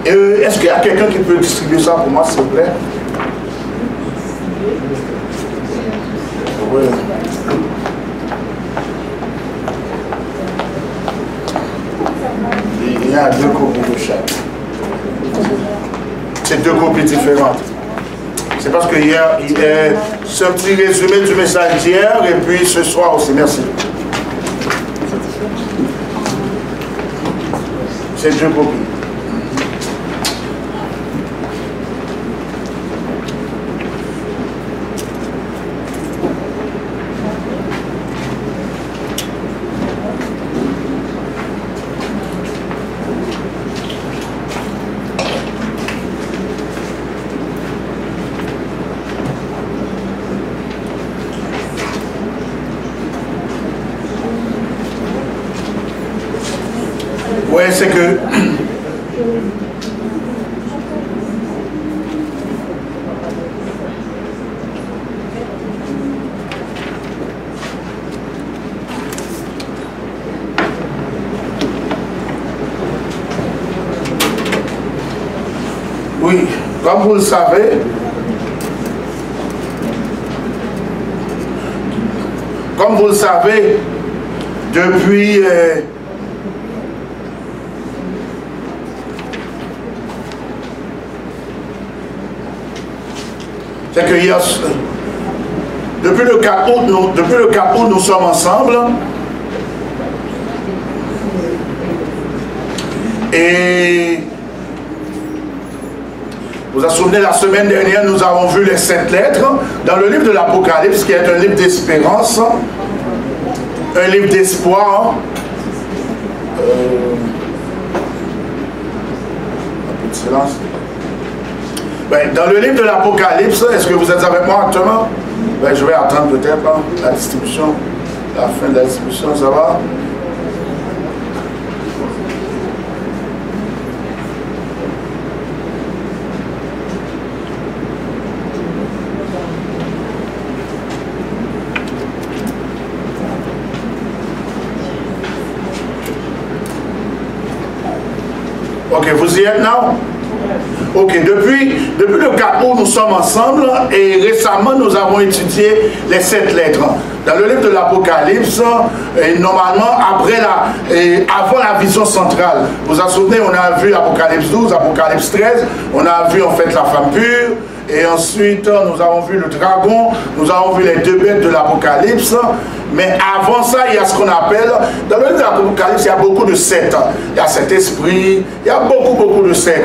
Est-ce qu'il y a quelqu'un qui peut distribuer ça pour moi, s'il vous plaît? Oui. Il y a 2 copies de chaque. C'est 2 copies différentes. C'est parce que hier, c'est un petit résumé du message d'hier et puis ce soir aussi. Merci. C'est 2 copies. Oui, c'est que oui, comme vous le savez, depuis c'est que hier, depuis le 4 août, nous sommes ensemble. Et vous vous souvenez, la semaine dernière, nous avons vu les 7 lettres dans le livre de l'Apocalypse, qui est un livre d'espérance, un livre d'espoir. Un peu de silence. Ben, dans le livre de l'Apocalypse, est-ce que vous êtes avec moi actuellement? Ben, je vais attendre peut-être la distribution, la fin de la distribution, ça va? Ok, vous y êtes now? Ok, depuis le 4 août, nous sommes ensemble et récemment, nous avons étudié les 7 lettres. Dans le livre de l'Apocalypse, normalement, avant la vision centrale, vous vous souvenez, on a vu Apocalypse 12, Apocalypse 13, on a vu en fait la femme pure, et ensuite, nous avons vu le dragon, nous avons vu les 2 bêtes de l'Apocalypse. Mais avant ça, il y a ce qu'on appelle, dans le livre de l'Apocalypse, il y a beaucoup de 7. Il y a 7 esprits, il y a beaucoup de 7.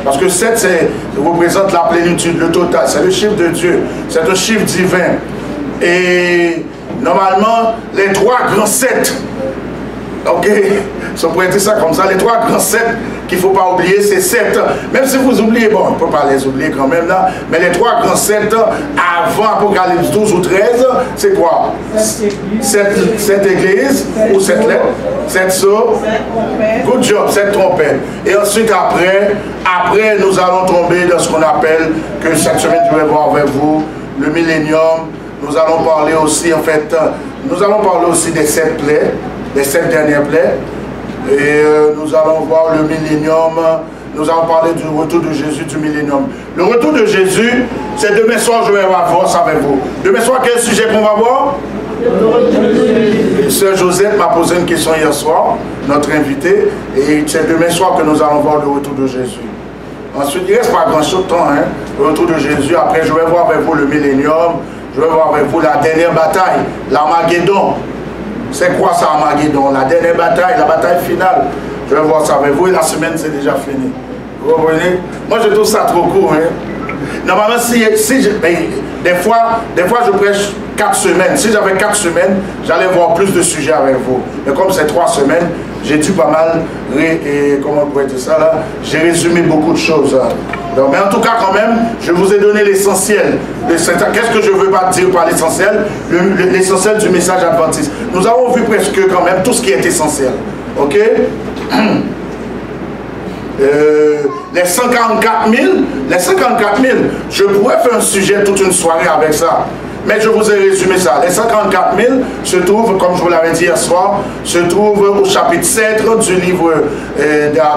Parce que 7 représente la plénitude, le total, c'est le chiffre de Dieu, c'est un chiffre divin. Et normalement, les 3 grands 7, ok, si on pourrait dire ça comme ça, les 3 grands 7 qu'il ne faut pas oublier, c'est 7. Même si vous oubliez, bon, on ne peut pas les oublier quand même là, mais les 3 grands 7 avant Apocalypse 12 ou 13, c'est quoi? 7 églises ou 7 lettres, 7 sceaux, good job, 7 trompettes. Et ensuite après nous allons tomber dans ce qu'on appelle, que cette semaine je vais voir avec vous, le millénium. Nous allons parler aussi, en fait, nous allons parler aussi des 7 plaies, les 7 dernières plaies. Et nous allons voir le millénium, nous allons parler du retour de Jésus, du millénium. Le retour de Jésus, c'est demain soir, je vais voir ça avec vous. Demain soir, quel sujet qu'on va voir? Sœur Josette m'a posé une question hier soir, notre invité, et c'est demain soir que nous allons voir le retour de Jésus. Ensuite, il ne reste pas grand-chose de temps, hein, le retour de Jésus. Après, je vais voir avec vous le millénium, je vais voir avec vous la dernière bataille, l'Armageddon. C'est quoi ça, Armageddon? La dernière bataille, la bataille finale. Je vais voir ça avec vous et la semaine, c'est déjà fini. Vous comprenez? Moi, je trouve ça trop court. Hein? Normalement, des fois, je prêche 4 semaines. Si j'avais 4 semaines, j'allais voir plus de sujets avec vous. Mais comme c'est 3 semaines, j'ai dû pas mal, comment on pourrait dire ça là? J'ai résumé beaucoup de choses. Donc, mais en tout cas, quand même, je vous ai donné l'essentiel. Qu'est-ce que je veux pas dire par l'essentiel? L'essentiel du message adventiste. Nous avons vu presque quand même tout ce qui est essentiel. Ok? Les 54 000, je pourrais faire un sujet toute une soirée avec ça. mais je vous ai résumé ça. Les 144 000 se trouvent, comme je vous l'avais dit hier soir, se trouvent au chapitre 7 du livre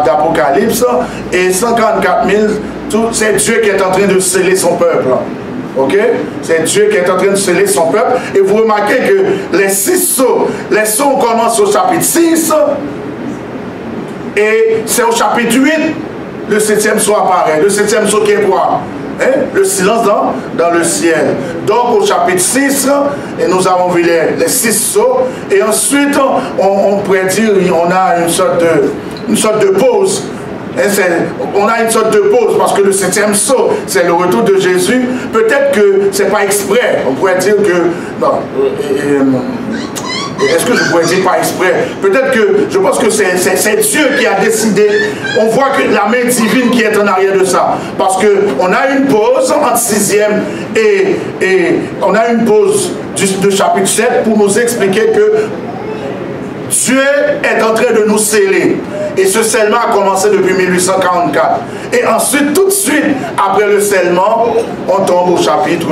d'Apocalypse. Et 144 000, c'est Dieu qui est en train de sceller son peuple. Ok? C'est Dieu qui est en train de sceller son peuple. Et vous remarquez que les 6 sceaux, les sceaux commencent au chapitre 6. Et c'est au chapitre 8, le 7e sceau apparaît. Le 7e sceau qui est quoi? Hein? Le silence dans le ciel. Donc au chapitre 6, et nous avons vu les 6 sceaux. Et ensuite, on pourrait dire, on a une sorte de pause. On a une sorte de pause parce que le 7e sceau, c'est le retour de Jésus. Peut-être que c'est pas exprès. On pourrait dire que... Non, est-ce que je pourrais dire pas exprès? Peut-être que je pense que c'est Dieu qui a décidé. On voit que la main divine qui est en arrière de ça. Parce qu'on a une pause entre 6e et on a une pause de chapitre 7 pour nous expliquer que Dieu est en train de nous sceller. Et ce scellement a commencé depuis 1844. Et ensuite, tout de suite, après le scellement, on tombe au chapitre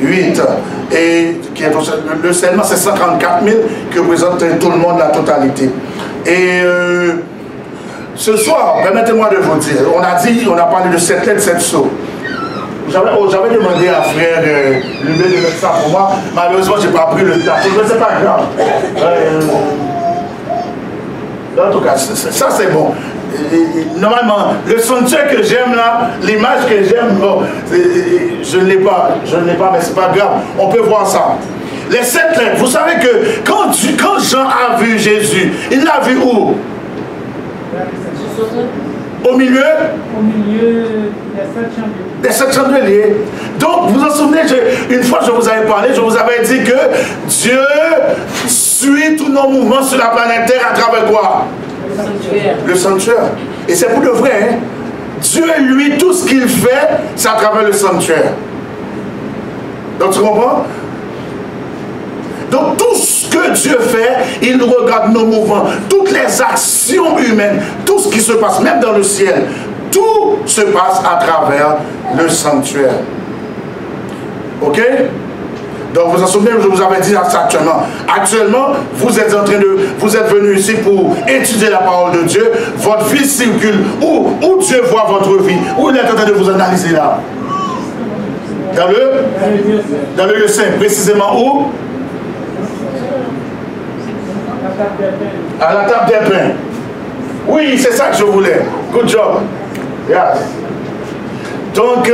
8. Et le scellement, c'est 134 000 que représente tout le monde, la totalité. Et ce soir, permettez-moi de vous dire, on a parlé de 7 lettres, 7 sceaux. J'avais demandé à frère Lubé de mettre ça pour moi. Malheureusement, je n'ai pas pris le temps. Mais c'est pas grave. En tout cas, ça c'est bon. Normalement, le sanctuaire que j'aime là, l'image que j'aime, bon, je ne l'ai pas, mais c'est pas grave. On peut voir ça. Les 7 lettres, vous savez que quand Jean a vu Jésus, il l'a vu où? Au milieu des 7 chandeliers. Donc, vous vous en souvenez, une fois je vous avais parlé, je vous avais dit que Dieu suit tous nos mouvements sur la planète Terre à travers quoi? Le sanctuaire. Et c'est pour de vrai. Hein? Dieu, lui, tout ce qu'il fait, c'est à travers le sanctuaire. Donc, tu comprends? Donc tout ce que Dieu fait, il regarde nos mouvements, toutes les actions humaines, tout ce qui se passe, même dans le ciel, tout se passe à travers le sanctuaire. Ok? Donc vous vous en souvenez, je vous avais dit actuellement. Actuellement, vous êtes venu ici pour étudier la parole de Dieu. Votre vie circule. Où Dieu voit votre vie? Où il est en train de vous analyser là? Dans le lieu saint. Précisément où? À la table des pains. Oui, c'est ça que je voulais. Good job. Yes. Donc,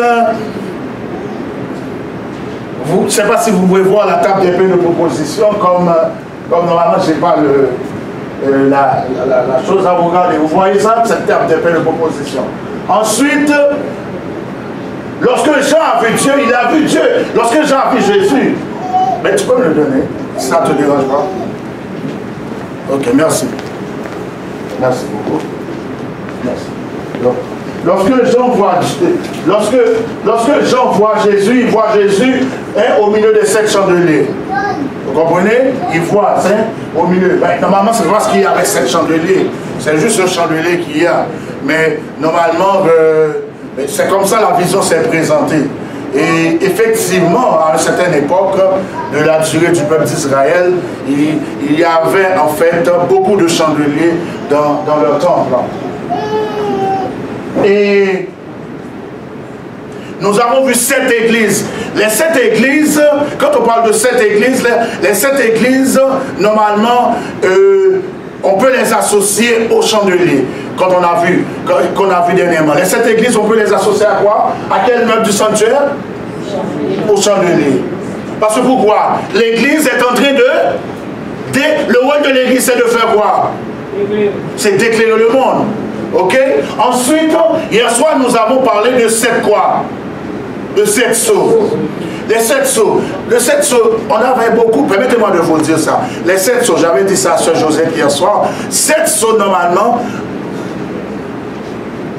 je ne sais pas si vous pouvez voir la table des pains de proposition comme normalement, je n'ai pas la chose à vous regarder. Vous voyez ça, cette table des pains de proposition. Ensuite, lorsque Jean a vu Dieu, il a vu Dieu. Lorsque Jean a vu Jésus, mais tu peux me le donner, si ça ne te dérange pas. Ok, merci. Merci beaucoup. Merci. Donc, lorsque Jean voit Jésus, il voit Jésus au milieu des 7 chandeliers. Vous comprenez? Il voit au milieu. Ben, normalement, c'est parce qu'il y avait 7 chandeliers. C'est juste un chandelier qu'il y a. Mais normalement, c'est comme ça la vision s'est présentée. Et effectivement, à une certaine époque de la durée du peuple d'Israël, il y avait en fait beaucoup de chandeliers dans leur temple. Et nous avons vu 7 églises. Les 7 églises, quand on parle de 7 églises, les 7 églises, normalement, on peut les associer aux chandeliers. Qu'on a vu dernièrement. Les 7 églises, on peut les associer à quoi? À quel meuble du sanctuaire? Au chandelier. Parce que pourquoi? L'église est en train le rôle de l'église, c'est de faire quoi? C'est d'éclairer le monde. Ok? Ensuite, hier soir, nous avons parlé de 7 quoi? De 7 sceaux. Les 7 sceaux. Les 7 sceaux, on avait beaucoup, permettez-moi de vous dire ça. Les 7 sceaux, j'avais dit ça à Sœur Josette hier soir. 7 sceaux, normalement,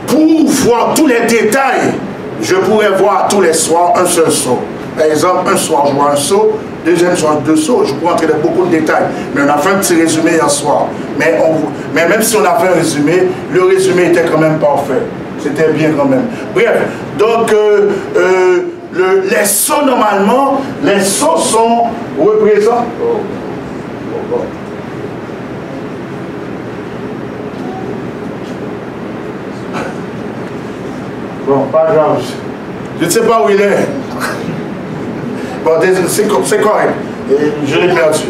pour voir tous les détails, je pourrais voir tous les soirs un seul sceau. Par exemple, un soir, je vois un sceau, deuxième soir, 2 sceaux, je pourrais entrer dans beaucoup de détails. Mais on a fait un petit résumé hier soir. Mais même si on a fait un résumé, le résumé était quand même parfait. C'était bien quand même. Bref, donc, les sceaux, normalement, les sceaux sont représentés. Bon, pas grave. Je ne sais pas où il est. Bon, c'est correct. Je l'ai perdu.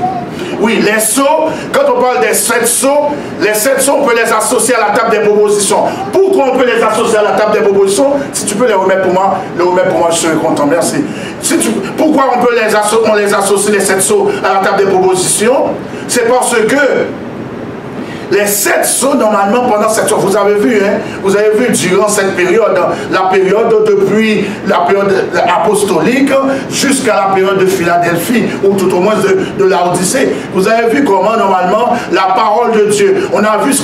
Oui, les sceaux, quand on parle des 7 sceaux, les 7 sceaux, on peut les associer à la table des propositions. Pourquoi on peut les associer à la table des propositions? Si tu peux les remettre pour moi, je serai content. Merci. Pourquoi on les associe, les 7 sceaux, à la table des propositions? C'est parce que les 7 sceaux, normalement, pendant cette sceaux, vous avez vu durant cette période, la période depuis la période apostolique jusqu'à la période de Philadelphie, ou tout au moins de Laodicée. Vous avez vu comment, normalement, la parole de Dieu, on a eu ce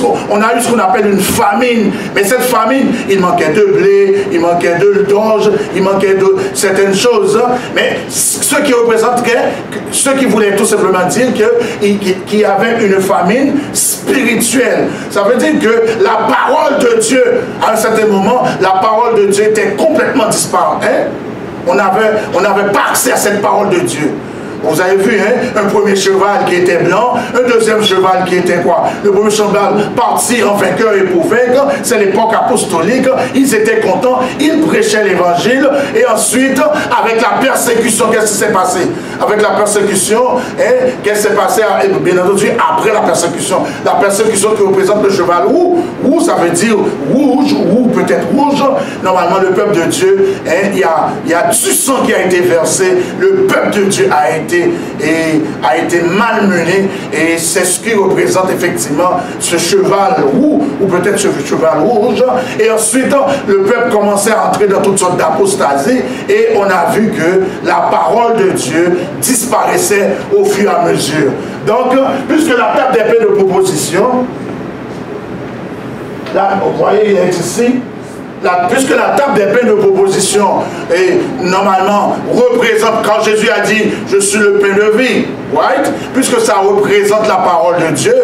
qu'on appelle une famine, mais cette famine, il manquait de blé, il manquait d'orge, il manquait de certaines choses, mais ce qui représente ce qui voulait tout simplement dire qu'il y avait une famine spirituelle. Ça veut dire que la parole de Dieu, à un certain moment, la parole de Dieu était complètement disparue. On n'avait pas accès à cette parole de Dieu. Vous avez vu, un premier cheval qui était blanc, un deuxième cheval qui était quoi? Le premier cheval parti en vainqueur et pour vaincre, c'est l'époque apostolique, ils étaient contents, ils prêchaient l'évangile, et ensuite, avec la persécution, qu'est-ce qui s'est passé? Avec la persécution, qu'est-ce qui s'est passé, bien entendu, après la persécution qui représente le cheval roux, ça veut dire rouge, ou peut-être rouge, normalement le peuple de Dieu, il y a du sang qui a été versé, le peuple de Dieu a été malmené, et c'est ce qui représente effectivement ce cheval roux, ou peut-être ce cheval rouge, et ensuite le peuple commençait à entrer dans toutes sortes d'apostasie, et on a vu que la parole de Dieu disparaissait au fur et à mesure. Donc, puisque la table des paix de proposition, là, vous voyez, il est ici, puisque la table des pains de proposition normalement représente, quand Jésus a dit je suis le pain de vie, right? Puisque ça représente la parole de Dieu,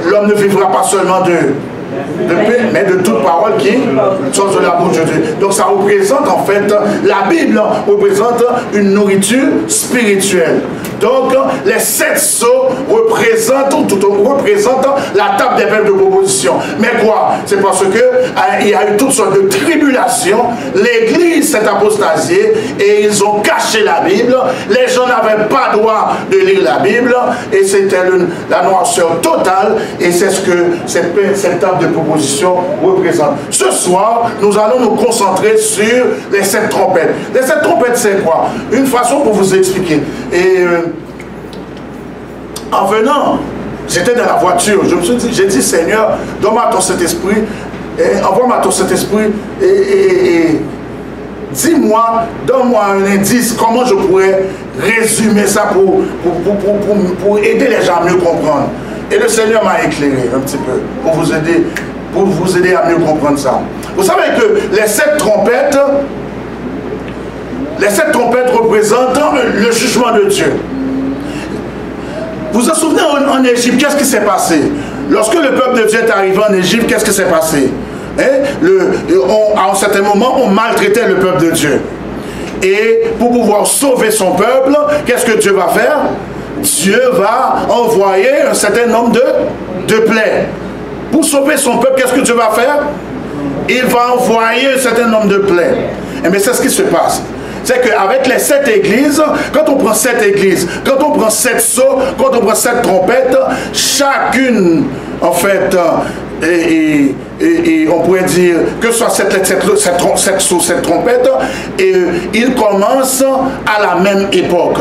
l'homme ne vivra pas seulement de paix, mais de toute parole qui sort de la bouche de Dieu. Donc ça représente en fait, la Bible représente une nourriture spirituelle. Donc les 7 sceaux représentent la table des pains de proposition. Mais quoi? C'est parce que il y a eu toutes sortes de tribulations, l'église s'est apostasiée et ils ont caché la Bible, les gens n'avaient pas droit de lire la Bible, et c'était la noirceur totale, et c'est ce que cette table de proposition représente. Ce soir, nous allons nous concentrer sur les 7 trompettes. Les 7 trompettes, c'est quoi? Une façon pour vous expliquer. Et en venant, j'étais dans la voiture, j'ai dit Seigneur, donne-moi ton Saint-Esprit, envoie-moi ton Saint-Esprit, et dis-moi, donne-moi un indice, comment je pourrais résumer ça pour aider les gens à mieux comprendre. Et le Seigneur m'a éclairé un petit peu pour vous aider à mieux comprendre ça. Vous savez que les 7 trompettes représentent le jugement de Dieu. Vous vous souvenez en Égypte, qu'est-ce qui s'est passé? Lorsque le peuple de Dieu est arrivé en Égypte, qu'est-ce qui s'est passé? À un certain moment, on maltraitait le peuple de Dieu. Et pour pouvoir sauver son peuple, qu'est-ce que Dieu va faire? Dieu va envoyer un certain nombre de plaies. Pour sauver son peuple, qu'est-ce que Dieu va faire? Il va envoyer un certain nombre de plaies. Et bien c'est ce qui se passe. C'est qu'avec les 7 églises, quand on prend 7 églises, quand on prend 7 sceaux, quand on prend 7 trompettes, chacune, en fait, et on pourrait dire que ce soit 7 sceaux, 7 trompettes, et ils commencent à la même époque.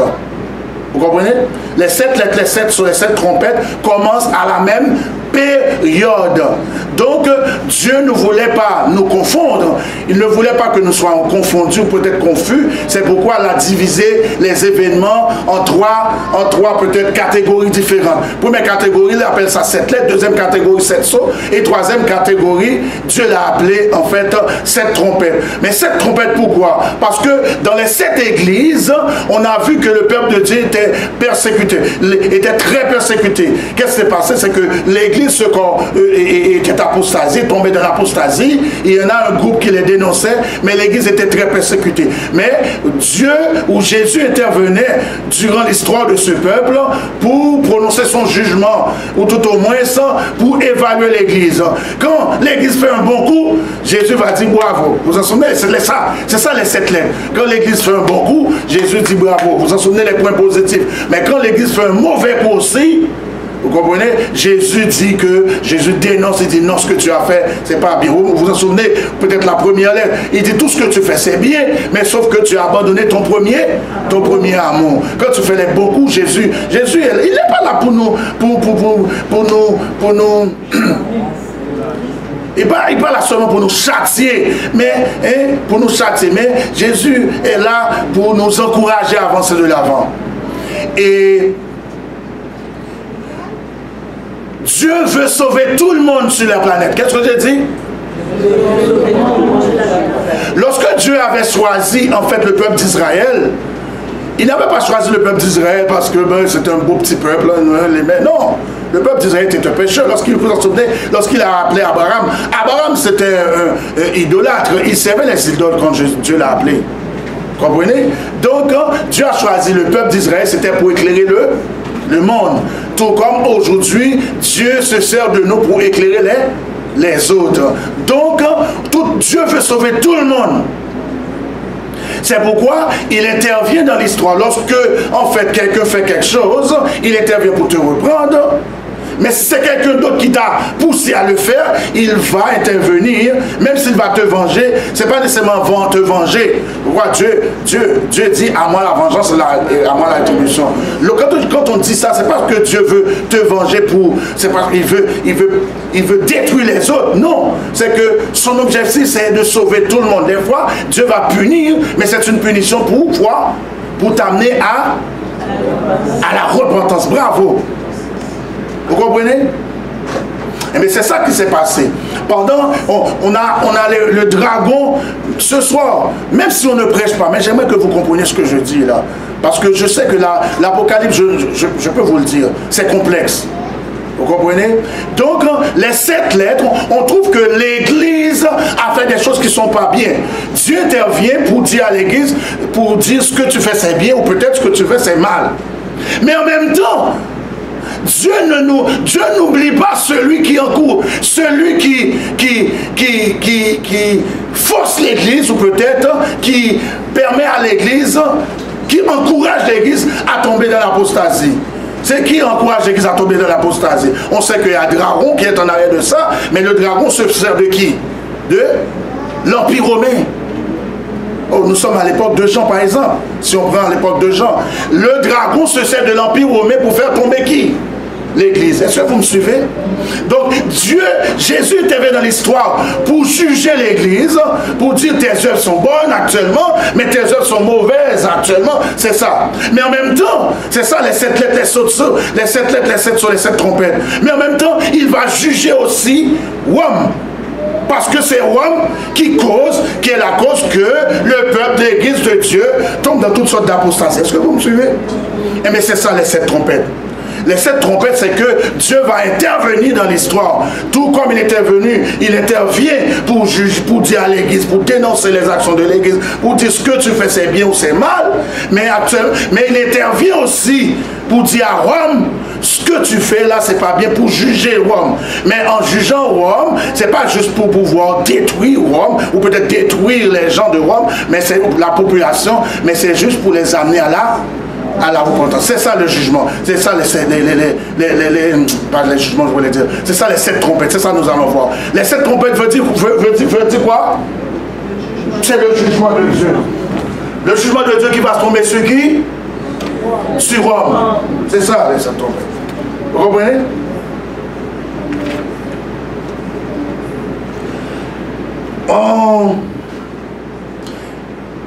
Vous comprenez? Les 7 sur les 7 trompettes commencent à la même période. Donc, Dieu ne voulait pas nous confondre. Il ne voulait pas que nous soyons confondus ou peut-être confus. C'est pourquoi il a divisé les événements en trois peut-être catégories différentes. Première catégorie, il appelle ça 7 lettres. Deuxième catégorie, 7 sceaux. Et troisième catégorie, Dieu l'a appelé en fait 7 trompettes. Mais 7 trompettes, pourquoi? Parce que dans les 7 églises, on a vu que le peuple de Dieu était persécuté, était très persécuté. Qu'est-ce qui s'est passé? C'est que l'église l'église était apostasée, tombée dans l'apostasie. Il y en a un groupe qui les dénonçait, mais l'église était très persécutée. Mais Dieu ou Jésus intervenait durant l'histoire de ce peuple pour prononcer son jugement, ou tout au moins ça, pour évaluer l'église. Quand l'église fait un bon coup, Jésus va dire bravo. Vous en souvenez? C'est ça les 7 lettres. Quand l'église fait un bon coup, Jésus dit bravo. Vous en souvenez les points positifs. Mais quand l'église fait un mauvais coup aussi, vous comprenez? Jésus dénonce, il dit non, ce que tu as fait, c'est pas bien. Vous vous en souvenez, peut-être la première lettre, il dit tout ce que tu fais, c'est bien, mais sauf que tu as abandonné ton premier amour. Quand tu fais les bons coups, Jésus, il n'est pas là pour nous, il n'est pas là seulement pour nous châtier, mais Jésus est là pour nous encourager à avancer de l'avant. Et Dieu veut sauver tout le monde sur la planète. Qu'est-ce que j'ai dit? Lorsque Dieu avait choisi en fait le peuple d'Israël, il n'avait pas choisi le peuple d'Israël parce que c'était un beau petit peuple. Non, le peuple d'Israël était un pécheur. Lorsqu'il a appelé Abraham c'était un idolâtre. Il servait les idoles quand Dieu l'a appelé. Comprenez? Donc, Dieu a choisi le peuple d'Israël, c'était pour éclairer le monde. Tout comme aujourd'hui, Dieu se sert de nous pour éclairer les autres. Donc, Dieu veut sauver tout le monde. C'est pourquoi il intervient dans l'histoire. Lorsque, en fait, quelqu'un fait quelque chose, il intervient pour te reprendre. Mais si c'est quelqu'un d'autre qui t'a poussé à le faire, il va intervenir, même s'il va te venger. Ce n'est pas nécessairement te venger. Pourquoi Dieu dit à moi la vengeance, à moi la rétribution. Quand on dit ça, c'est parce que Dieu veut te venger c'est parce qu'il veut détruire les autres. Non, c'est que son objectif c'est de sauver tout le monde. Des fois, Dieu va punir, mais c'est une punition pour t'amener à la repentance. Bravo. Vous comprenez? Mais c'est ça qui s'est passé. Pendant, on a le dragon ce soir, même si on ne prêche pas, mais j'aimerais que vous compreniez ce que je dis là. Parce que je sais que l'Apocalypse, je peux vous le dire, c'est complexe. Vous comprenez? Donc, les 7 lettres, on trouve que l'Église a fait des choses qui ne sont pas bien. Dieu intervient pour dire à l'Église, pour dire ce que tu fais c'est bien, ou peut-être ce que tu fais c'est mal. Mais en même temps, Dieu n'oublie pas celui qui encourt, celui qui force l'Église, ou peut-être qui permet à l'Église, qui encourage l'Église à tomber dans l'apostasie. C'est qui encourage l'Église à tomber dans l'apostasie? On sait qu'il y a un dragon qui est en arrière de ça, mais le dragon se sert de qui? De l'Empire romain. Oh, nous sommes à l'époque de Jean, par exemple. Si on prend l'époque de Jean, le dragon se sert de l'Empire romain pour faire tomber qui? L'Église. Est-ce que vous me suivez? Donc, Jésus intervient dans l'histoire pour juger l'Église, pour dire tes œuvres sont bonnes actuellement, mais tes œuvres sont mauvaises actuellement. C'est ça. Mais en même temps, c'est ça les 7 lettres, les 7 lettres, les 7 sur les 7 trompettes. Mais en même temps, il va juger aussi Rome. Parce que c'est Rome qui est la cause que le peuple de l'Église de Dieu tombe dans toutes sortes d'apostasie. Est-ce que vous me suivez? Eh bien, c'est ça les 7 trompettes. Les 7 trompettes, c'est que Dieu va intervenir dans l'histoire. Tout comme il intervient pour juger, pour dire à l'Église, pour dénoncer les actions de l'Église, pour dire ce que tu fais c'est bien ou c'est mal. Mais il intervient aussi pour dire à Rome, ce que tu fais là, c'est pas bien, pour juger Rome. Mais en jugeant Rome, c'est pas juste pour pouvoir détruire Rome, ou peut-être détruire les gens de Rome, mais c'est la population, mais c'est juste pour les amener à la repentance. C'est ça le jugement. C'est ça les jugements, je voulais dire. C'est ça les 7 trompettes. C'est ça que nous allons voir. Les 7 trompettes veut dire quoi? C'est le jugement de Dieu. Le jugement de Dieu qui va se tomber sur qui? Sur Rome. C'est ça les 7 trompettes. Vous comprenez?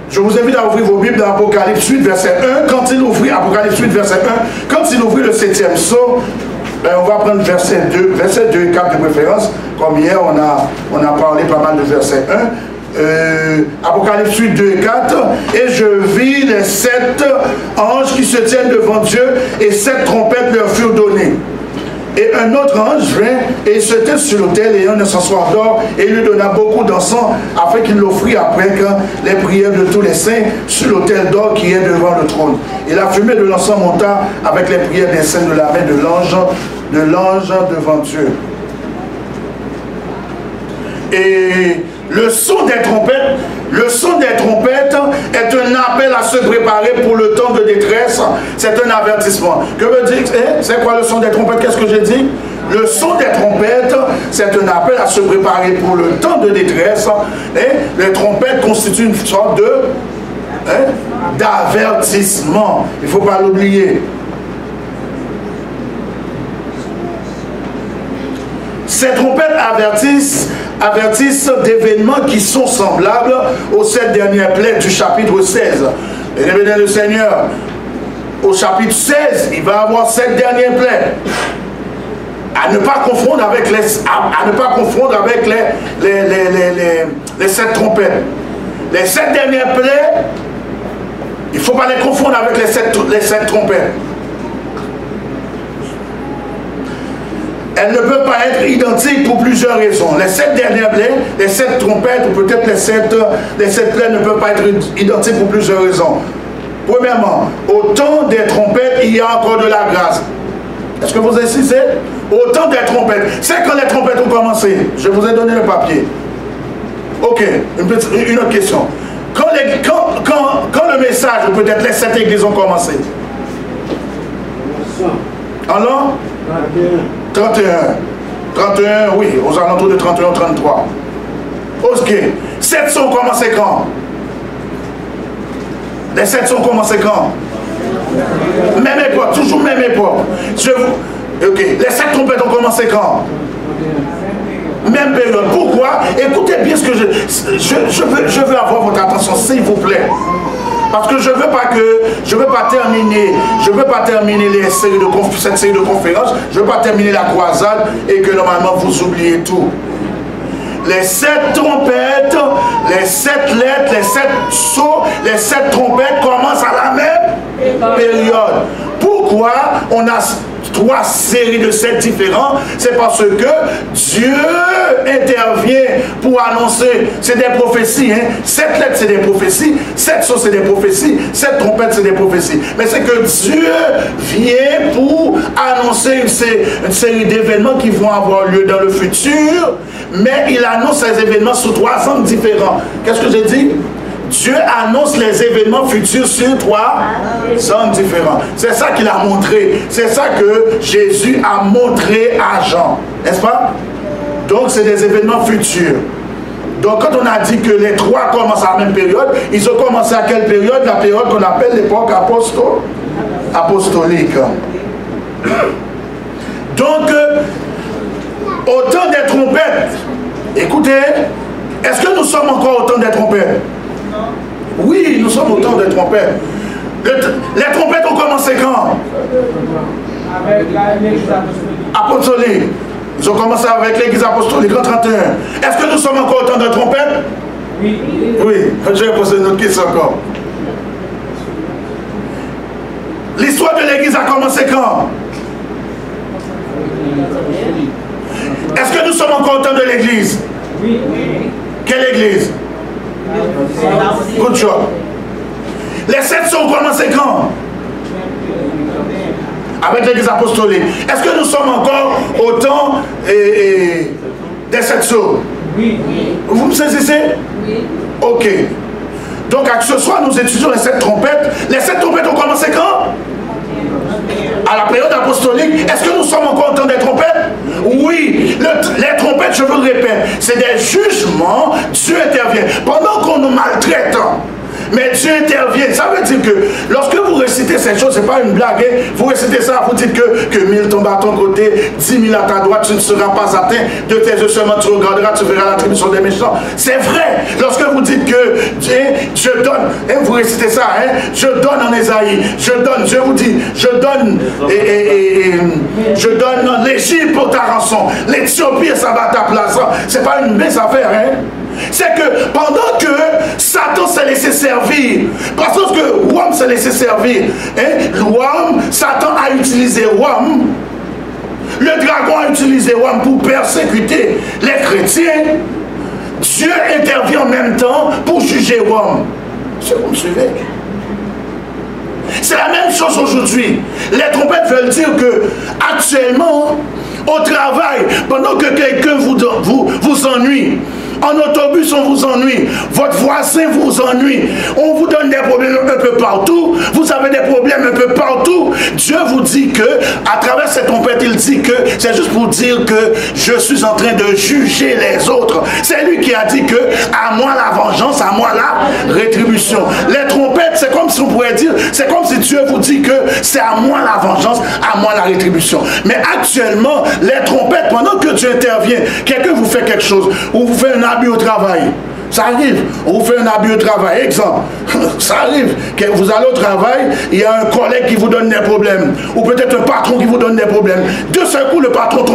Je vous invite à ouvrir vos Bibles dans Apocalypse 8, verset 1. Quand il ouvrit Apocalypse 8, verset 1, quand il ouvrit le 7e sceau, on va prendre verset 2 et 4 de préférence. Comme hier, on a parlé pas mal de verset 1. Apocalypse 8, 2 et 4. Et je vis les 7 anges qui se tiennent devant Dieu, et 7 trompettes leur furent données. Et un autre ange vint et se tint sur l'autel ayant un encensoir d'or et lui donna beaucoup d'encens afin qu'il l'offrit après les prières de tous les saints sur l'autel d'or qui est devant le trône. Et la fumée de l'encens monta avec les prières des saints de la main de l'ange devant Dieu. Et le son des trompettes est un appel à se préparer pour le temps de détresse. C'est un avertissement. Que veut dire, c'est quoi le son des trompettes? Qu'est-ce que j'ai dit? Le son des trompettes, c'est un appel à se préparer pour le temps de détresse. Les trompettes constituent une sorte de d'avertissement. Il ne faut pas l'oublier. Ces trompettes avertissent d'événements qui sont semblables aux 7 dernières plaies du chapitre 16. Et le Seigneur, au chapitre 16, il va avoir 7 dernières plaies. À ne pas confondre avec les 7 trompettes. Les 7 dernières plaies, il ne faut pas les confondre avec les 7 trompettes. Elles ne peuvent pas être identiques pour plusieurs raisons. Les 7 dernières plaies, les 7 trompettes, ou peut-être les 7 plaies ne peuvent pas être identiques pour plusieurs raisons. Premièrement, au temps des trompettes, il y a encore de la grâce. Est-ce que vous insistez? Au temps des trompettes. C'est quand les trompettes ont commencé. Je vous ai donné le papier. Ok, une autre question. Quand le message, ou peut-être les 7 églises ont commencé? En l'an 31, oui, aux alentours de 31 ou 33. Ok. 7 sont commencés quand? Les 7 sont commencés quand? Même époque, toujours même époque. Ok. Les 7 trompettes ont commencé quand? Même période. Pourquoi? Écoutez bien ce que je veux avoir votre attention, s'il vous plaît. Parce que je ne veux pas terminer cette série de conférences, je ne veux pas terminer la croisade et que normalement vous oubliez tout. Les 7 trompettes, les 7 lettres, les 7 sceaux, les 7 trompettes commencent à la même période. Pourquoi on a 3 séries de 7 différents? C'est parce que Dieu intervient pour annoncer. C'est des prophéties. 7 lettres, c'est des prophéties. 7 sceaux, c'est des prophéties. 7 trompettes, c'est des prophéties. Mais c'est que Dieu vient pour annoncer une série d'événements qui vont avoir lieu dans le futur. Mais il annonce ces événements sous 3 angles différents. Qu'est-ce que j'ai dit? Dieu annonce les événements futurs sur 3 angles différents. C'est ça qu'il a montré. C'est ça que Jésus a montré à Jean. N'est-ce pas? Donc, c'est des événements futurs. Donc, quand on a dit que les 3 commencent à la même période, ils ont commencé à quelle période? La période qu'on appelle l'époque apostolique. Donc, au temps des trompettes, écoutez, est-ce que nous sommes encore au temps des trompettes? Oui, nous sommes au temps des trompettes. Les trompettes ont commencé quand? Avec l'église apostolique. Ils ont commencé avec l'église apostolique en 31. Est-ce que nous sommes encore au temps des trompettes? Oui. Oui, je vais poser une autre question encore. L'histoire de l'église a commencé quand? Est-ce que nous sommes encore au temps de l'église? Oui. Quelle église? Good job. Les 7 sont commencés quand? Avec l'église apostolique. Est-ce que nous sommes encore au temps des 7 sceaux? Oui. Vous me saisissez? Oui. Ok. Donc ce soir nous étudions les 7 trompettes. Les 7 trompettes ont commencé quand? À la période apostolique. Est-ce que nous sommes encore au temps des trompettes? Oui. Les trompettes, je vous le répète, c'est des jugements. Dieu intervient. Pendant qu'on nous maltraite, mais Dieu intervient. Ça veut dire que lorsque vous récitez cette chose, ce n'est pas une blague. Vous récitez ça, vous dites que 1000 tombent à ton côté, 10 000 à ta droite, tu ne seras pas atteint. De tes yeux seulement tu regarderas, tu verras l'attribution des méchants. C'est vrai. Lorsque vous dites que je donne, vous récitez ça, je donne en Ésaïe, je donne, je vous dis, je donne l'Égypte pour ta rançon, l'Éthiopie ça va à ta place. C'est pas une mince affaire, C'est que pendant que Satan s'est laissé servir, parce que Rome s'est laissé servir, Satan a utilisé Rome le dragon a utilisé Rome pour persécuter les chrétiens, Dieu intervient en même temps pour juger Rome. Est-ce que vous me suivez? C'est la même chose aujourd'hui. Les trompettes veulent dire que actuellement, au travail, pendant que quelqu'un vous ennuie, en autobus on vous ennuie, votre voisin vous ennuie, on vous donne des problèmes un peu partout, vous avez des problèmes un peu partout, Dieu vous dit que, à travers cette trompette, il dit que c'est juste pour dire que je suis en train de juger les autres. C'est lui qui a dit que à moi la vengeance, à moi la rétribution. Les trompettes, c'est comme si on pourrait dire, c'est comme si Dieu vous dit que c'est à moi la vengeance, à moi la rétribution. Mais actuellement, les trompettes, pendant que Dieu intervient, quelqu'un vous fait quelque chose, ou vous fait un abus au travail. Ça arrive, on vous fait un abus au travail. Exemple, ça arrive, que vous allez au travail, il y a un collègue qui vous donne des problèmes, ou peut-être un patron qui vous donne des problèmes. De ce coup, le patron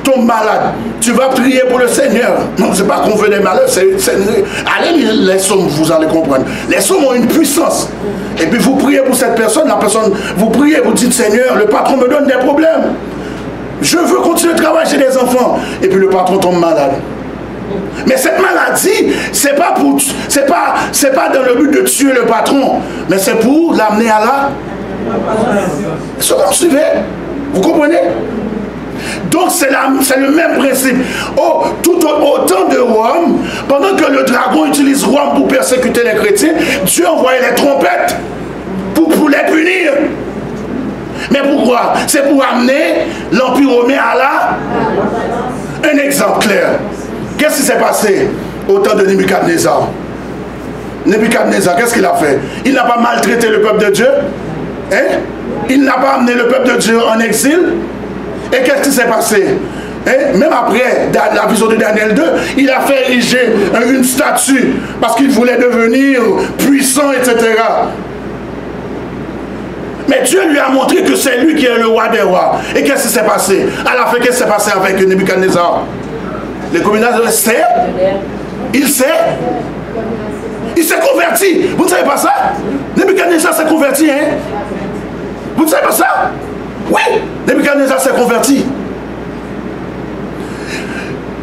tombe malade. Tu vas prier pour le Seigneur. Non, c'est pas qu'on veut des malheurs, allez lire les psaumes, vous allez comprendre. Les psaumes ont une puissance. Et puis vous priez pour cette personne, la personne, vous priez, vous dites, Seigneur, le patron me donne des problèmes. Je veux continuer de travailler chez les enfants. Et puis le patron tombe malade. Mais cette maladie, c'est pas dans le but de tuer le patron, mais c'est pour l'amener à la... Est-ce que vous suivez? Vous comprenez? Donc c'est le même principe. Oh, autant de Rome, pendant que le dragon utilise Rome pour persécuter les chrétiens, Dieu envoyait les trompettes pour les punir. Mais pourquoi? C'est pour amener l'Empire romain à la... Un exemple clair. Qu'est-ce qui s'est passé au temps de Nebuchadnezzar? Nebuchadnezzar, qu'est-ce qu'il a fait? Il n'a pas maltraité le peuple de Dieu? Hein? Il n'a pas amené le peuple de Dieu en exil? Et qu'est-ce qui s'est passé? Hein? Même après la vision de Daniel 2, il a fait ériger une statue parce qu'il voulait devenir puissant, etc. Mais Dieu lui a montré que c'est lui qui est le roi des rois. Et qu'est-ce qui s'est passé? À la fin, qu'est-ce qui s'est passé avec Nebuchadnezzar? Les communautés sait, il sait, il s'est converti. Vous ne savez pas ça? Nebuchadnezzar s'est converti, hein? Vous ne savez pas ça? Oui, Nebuchadnezzar s'est converti.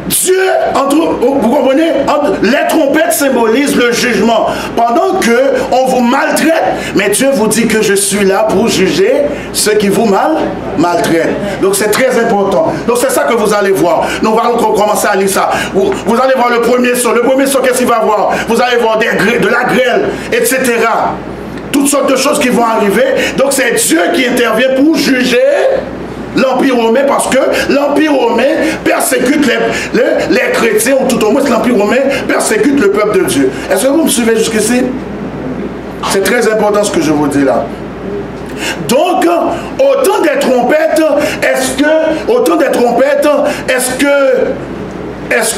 Dieu, vous comprenez, les trompettes symbolisent le jugement. Pendant qu'on vous maltraite, mais Dieu vous dit que je suis là pour juger ceux qui vous maltraitent. Donc c'est très important. Donc c'est ça que vous allez voir. Nous allons commencer à lire ça. Vous allez voir le premier saut. Le premier saut, qu'est-ce qu'il va voir? Vous allez voir de la grêle, etc. Toutes sortes de choses qui vont arriver. Donc c'est Dieu qui intervient pour juger l'Empire romain, parce que l'Empire romain persécute les chrétiens, ou tout au moins l'Empire romain persécute le peuple de Dieu. Est-ce que vous me suivez jusqu'ici? C'est très important ce que je vous dis là. Donc, autant des trompettes, est-ce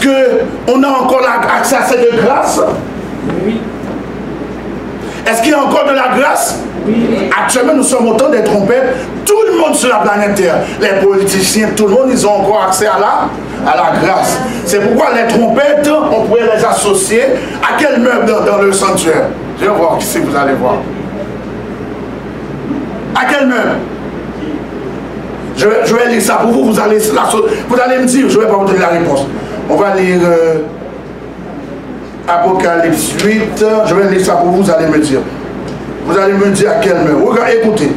que on a encore accès à cette grâce? Oui. Est-ce qu'il y a encore de la grâce? Oui. Actuellement, nous sommes autant des trompettes. Tout le monde sur la planète Terre, les politiciens, tout le monde, ils ont encore accès à la grâce. C'est pourquoi les trompettes, on pourrait les associer à quel meuble dans le sanctuaire? Je vais voir qui c'est que vous allez voir. À quel meuble? Je vais lire ça pour vous, vous allez me dire, je ne vais pas vous donner la réponse. On va lire Apocalypse 8, je vais lire ça pour vous, vous allez me dire. Vous allez me dire à quel meuble. Regardez, écoutez.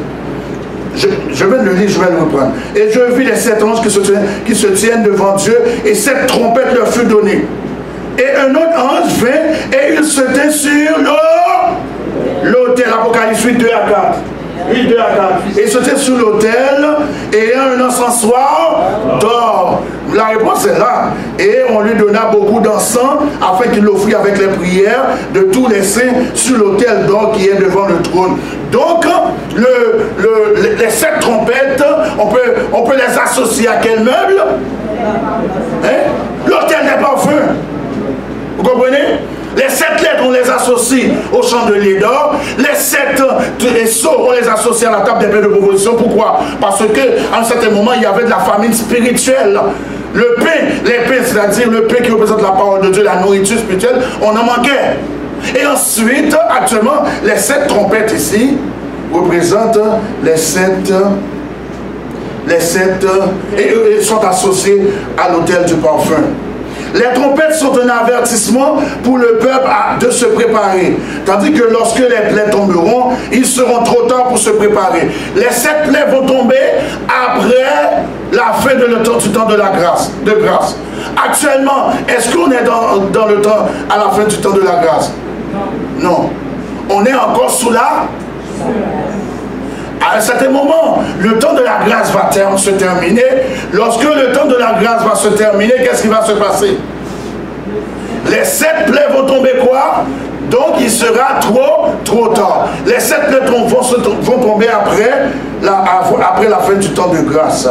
Je vais le lire, je vais le reprendre. Et je vis les 7 anges qui se tiennent devant Dieu, et 7 trompettes leur furent données. Et un autre ange vint, et il se tint sur l'autel. Apocalypse 8, 2 à 4. 8, 2 à 4. Et il se tint sur l'autel, et un encensoir d'or. La réponse est là. Et on lui donna beaucoup d'encens, afin qu'il l'offrit avec les prières de tous les saints sur l'autel d'or qui est devant le trône. Donc, les 7 trompettes, on peut les associer à quel meuble? Hein? L'autel des parfums. Vous comprenez? Les 7 lettres, on les associe au chandelier d'or. Les 7 sceaux, on les associe à la table des pains de proposition. Pourquoi? Parce qu'à un certain moment, il y avait de la famine spirituelle. Le pain, les pains, c'est-à-dire le pain qui représente la parole de Dieu, la nourriture spirituelle, on en manquait. Et ensuite, actuellement, les 7 trompettes ici représentent les 7 les 7 sont associés à l'autel du parfum. Les trompettes sont un avertissement pour le peuple de se préparer. Tandis que lorsque les plaies tomberont, ils seront trop tard pour se préparer. Les 7 plaies vont tomber après la fin du temps de la grâce. Actuellement, est-ce qu'on est dans le temps, à la fin du temps de la grâce? Non. On est encore sous la... À un certain moment, le temps de la grâce va se terminer. Lorsque le temps de la grâce va se terminer, qu'est-ce qui va se passer? Les 7 plaies vont tomber quoi? Donc il sera trop tard. Les 7 plaies vont tomber après la fin du temps de grâce.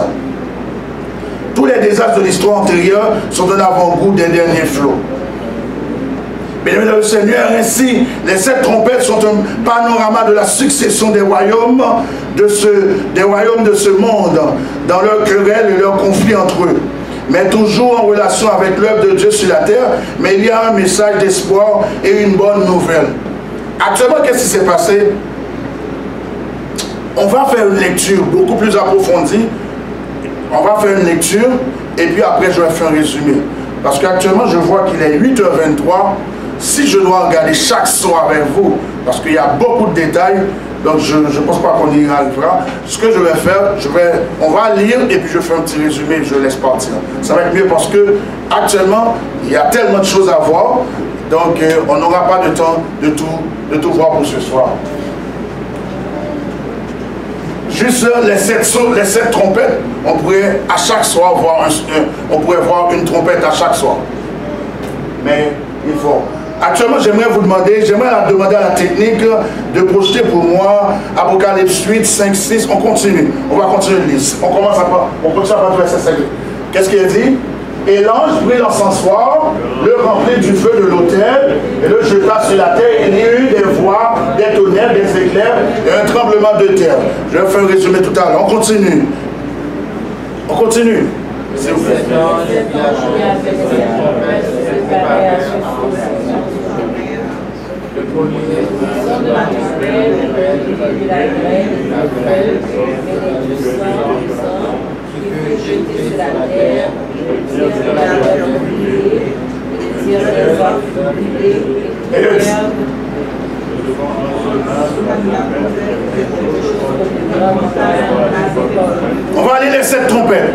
Tous les désastres de l'histoire antérieure sont un avant-goût des derniers flots. Bien le Seigneur, ainsi, les 7 trompettes sont un panorama de la succession des royaumes de ce monde, dans leurs querelles et leurs conflits entre eux, mais toujours en relation avec l'œuvre de Dieu sur la terre. Mais il y a un message d'espoir et une bonne nouvelle. Actuellement, qu'est-ce qui s'est passé? On va faire une lecture beaucoup plus approfondie. On va faire une lecture et puis après je vais faire un résumé. Parce qu'actuellement, je vois qu'il est 8h23. Si je dois regarder chaque soir avec vous, parce qu'il y a beaucoup de détails, donc je ne pense pas qu'on y arrivera. Ce que je vais faire, on va lire et puis je fais un petit résumé, je laisse partir. Ça va être mieux parce que actuellement, il y a tellement de choses à voir, donc on n'aura pas de temps de tout voir pour ce soir. Juste les 7 trompettes, on pourrait à chaque soir voir une trompette à chaque soir. Mais il faut. Actuellement, j'aimerais demander à la technique de projeter pour moi Apocalypse 8, 5, 6. On continue. On va continuer de lire. On continue à partir du verset 5. Qu'est-ce qu'il dit? Et l'ange prit l'encensoir, le remplit du feu de l'autel, et le jeta sur la terre. Il y eut des voix, des tonnerres, des éclairs, et un tremblement de terre. Je vais faire un résumé tout à l'heure. On continue. On continue. S'il vous plaît. On va aller les 7 trompettes.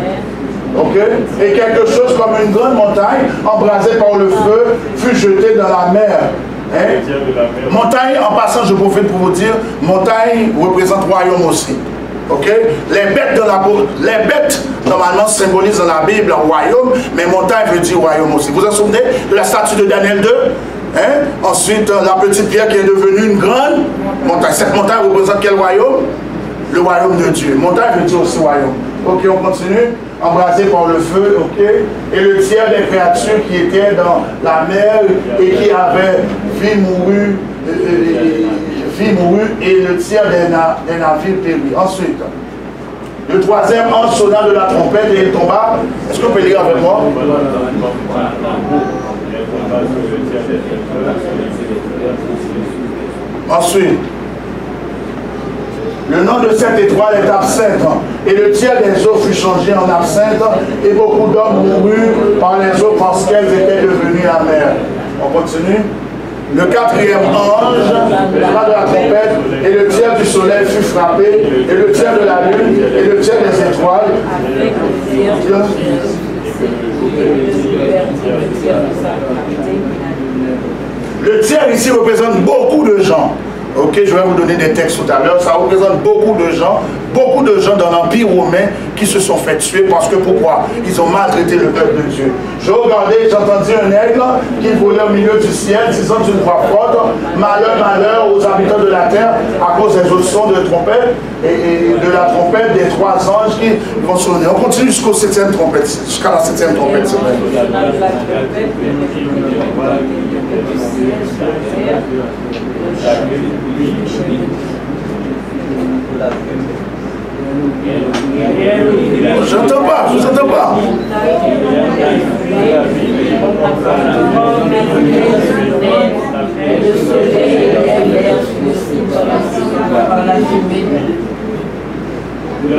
Ok? Et quelque chose comme une grande montagne embrasée par le feu fut jetée dans la mer. Hein? Montagne, en passant, je profite pour vous dire, montagne représente royaume aussi. Ok? Les bêtes, normalement, symbolisent dans la Bible un royaume, mais montagne veut dire royaume aussi. Vous vous souvenez de la statue de Daniel 2? Hein? Ensuite, la petite pierre qui est devenue une grande montagne. Cette montagne représente quel royaume? Le royaume de Dieu. Montagne veut dire aussi royaume. Ok, on continue. Embrasé par le feu, ok. Et le tiers des créatures qui étaient dans la mer et qui avaient vie mourue, et le tiers des navires péris. Ensuite, le troisième ange sonna de la trompette et il tomba. Est-ce qu'on peut lire avec moi? Ensuite, le nom de cette étoile est absinthe, et le tiers des eaux fut changé en absinthe, et beaucoup d'hommes moururent par les eaux parce qu'elles étaient devenues amères. On continue. Le quatrième ange sonna de la trompette, et le tiers du soleil fut frappé, et le tiers de la lune, et le tiers des étoiles. Le tiers ici représente beaucoup de gens. Ok, je vais vous donner des textes tout à l'heure. Ça représente beaucoup de gens dans l'Empire romain qui se sont fait tuer parce que pourquoi? Ils ont maltraité le peuple de Dieu. J'ai entendu un aigle qui volait au milieu du ciel, disant d'une voix forte, malheur, malheur aux habitants de la terre à cause des autres sons de trompette et de la trompette des 3 anges qui vont sonner. On continue jusqu'au 7e trompette, jusqu'à la 7e trompette. J'entends pas, je vous entends pas. Il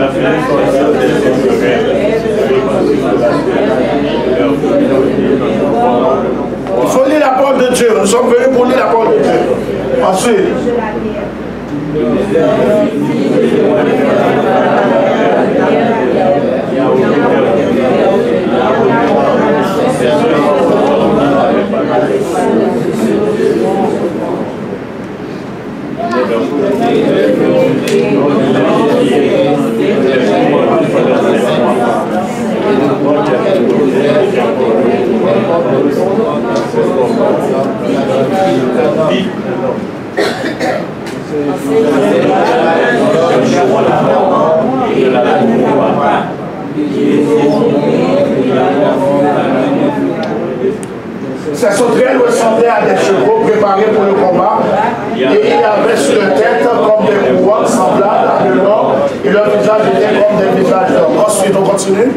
faut lire la parole de Dieu. Nous sommes venus pour lire la parole de Dieu. Ensuite. Ces sauterelles ressemblaient à des chevaux préparés pour le combat et ils avaient sur leur tête comme des couronnes semblables à de l'or et leur visage était comme des visages d'hommes. Ensuite, on continue.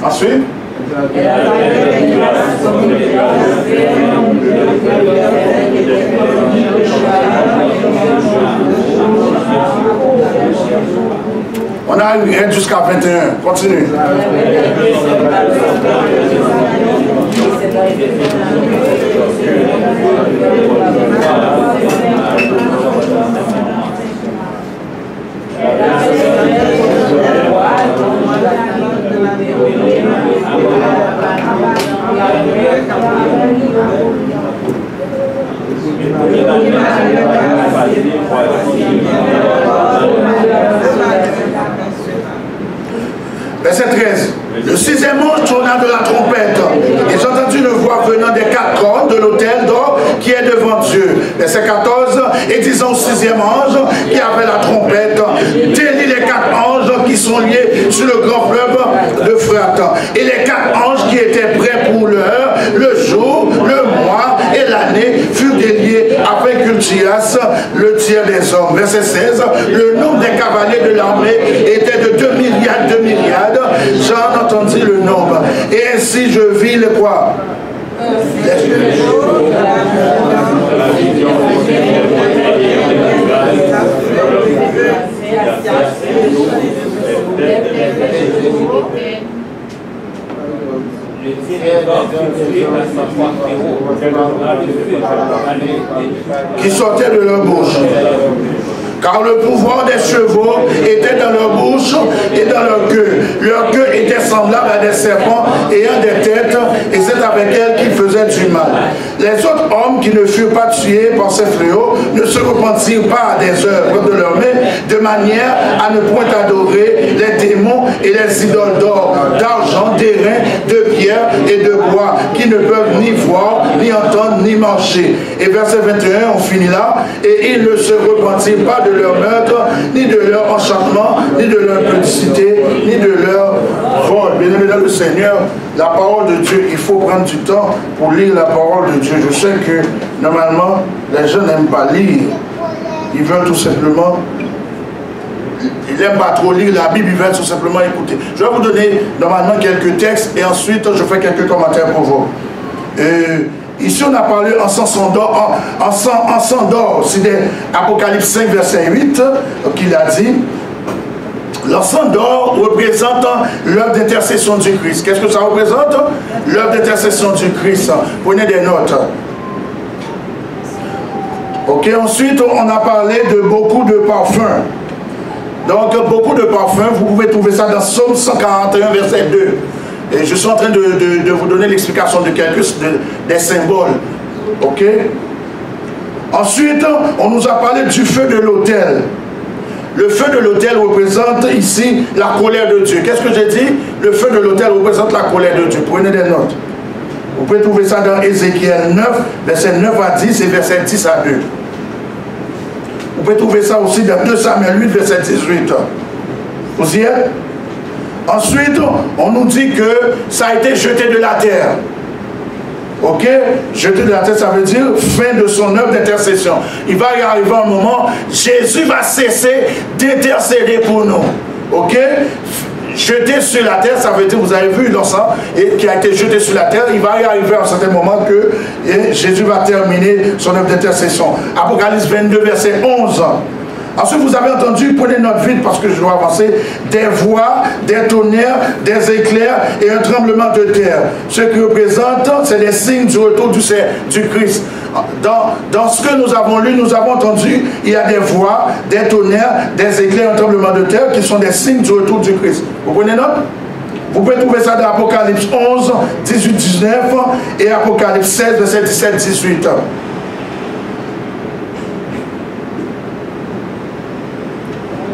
Ensuite. On a une aide jusqu'à 21. Continue. Verset 13. Le sixième ange tourna de la trompette, et j'entendis une voix venant des quatre cornes de l'autel d'or qui est devant Dieu. Verset 14. Et disant au sixième ange qui avait la trompette, délie les quatre anges qui sont liés sur le grand fleuve d'Euphrate. Et les quatre anges qui étaient prêts pour l'heure, le jour, le mois et l'année furent déliés afin qu'ils tirassent le tiers des hommes. Verset 16. Le nombre des cavaliers de l'armée était de 2 myriades. J'en entendis le nombre. Et ainsi je vis le quoi? Qui sortaient de leur bouche. Car le pouvoir des chevaux était dans leur bouche et dans leur queue. Leur queue était semblable à des serpents ayant des têtes, et c'est avec elles qu'ils faisaient du mal. Les autres hommes qui ne furent pas tués par ces fléaux ne se repentirent pas des œuvres de leurs mains, de manière à ne point adorer les démons et les idoles d'or, d'argent, d'airain, de pierre et de bois, qui ne peuvent ni voir, ni entendre, ni marcher. Et verset 21, on finit là. Et ils ne se repentirent pas de leur meurtre, ni de leur enchantement, ni de leur impudicité, ni de leur vol. Bien-aimé dans le Seigneur, la parole de Dieu, il faut prendre du temps pour lire la parole de Dieu. Je sais que normalement, les gens n'aiment pas lire. Ils veulent tout simplement, ils n'aiment pas trop lire la Bible, ils veulent tout simplement écouter. Je vais vous donner normalement quelques textes et ensuite je fais quelques commentaires pour vous. Ici, on a parlé en sang d'or, c'est Apocalypse 5, verset 8, qu'il a dit. L'encens d'or représente l'œuvre d'intercession du Christ. Qu'est-ce que ça représente? L'œuvre d'intercession du Christ. Prenez des notes. Ok, ensuite, on a parlé de beaucoup de parfums. Donc, beaucoup de parfums, vous pouvez trouver ça dans Psaume 141, verset 2. Et je suis en train de vous donner l'explication de quelques des symboles. Ok? Ensuite, on nous a parlé du feu de l'autel. Le feu de l'autel représente ici la colère de Dieu. Qu'est-ce que j'ai dit? Le feu de l'autel représente la colère de Dieu. Prenez des notes. Vous pouvez trouver ça dans Ézéchiel 9, verset 9 à 10 et verset 10 à 2. Vous pouvez trouver ça aussi dans 2 Samuel 8, verset 18. Vous y êtes? Ensuite, on nous dit que ça a été jeté de la terre. Ok? Jeté de la terre, ça veut dire fin de son œuvre d'intercession. Il va y arriver un moment, Jésus va cesser d'intercéder pour nous. Ok? jeté sur la terre, ça veut dire, vous avez vu l'encens qui a été jeté sur la terre, il va y arriver à un certain moment que Jésus va terminer son œuvre d'intercession. Apocalypse 22, verset 11. Ensuite, vous avez entendu, prenez note vite parce que je dois avancer, des voix, des tonnerres, des éclairs et un tremblement de terre. Ce qui représente, c'est les signes du retour du Christ. Dans ce que nous avons lu, nous avons entendu, il y a des voix, des tonnerres, des éclairs, un tremblement de terre qui sont des signes du retour du Christ. Vous prenez note? Vous pouvez trouver ça dans Apocalypse 11, 18, 19 et Apocalypse 16, verset 17, 18.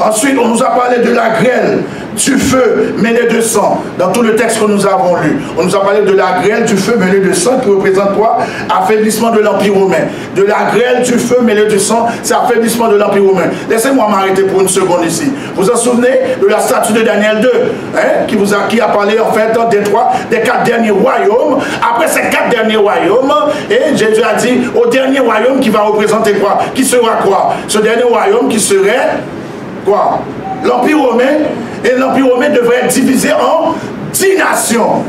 Ensuite, on nous a parlé de la grêle, du feu mêlé de sang, dans tout le texte que nous avons lu. On nous a parlé de la grêle, du feu mêlé de sang, qui représente quoi? Affaiblissement de l'Empire romain. De la grêle, du feu mêlé de sang, c'est affaiblissement de l'Empire romain. Laissez-moi m'arrêter pour une seconde ici. Vous vous en souvenez de la statue de Daniel 2, hein, qui a parlé en fait des 4 derniers royaumes. Après ces 4 derniers royaumes, et Jésus a dit au dernier royaume qui va représenter quoi? Qui sera quoi? Ce dernier royaume qui serait quoi? L'Empire romain. Et l'Empire romain devrait être divisé en 10 nations.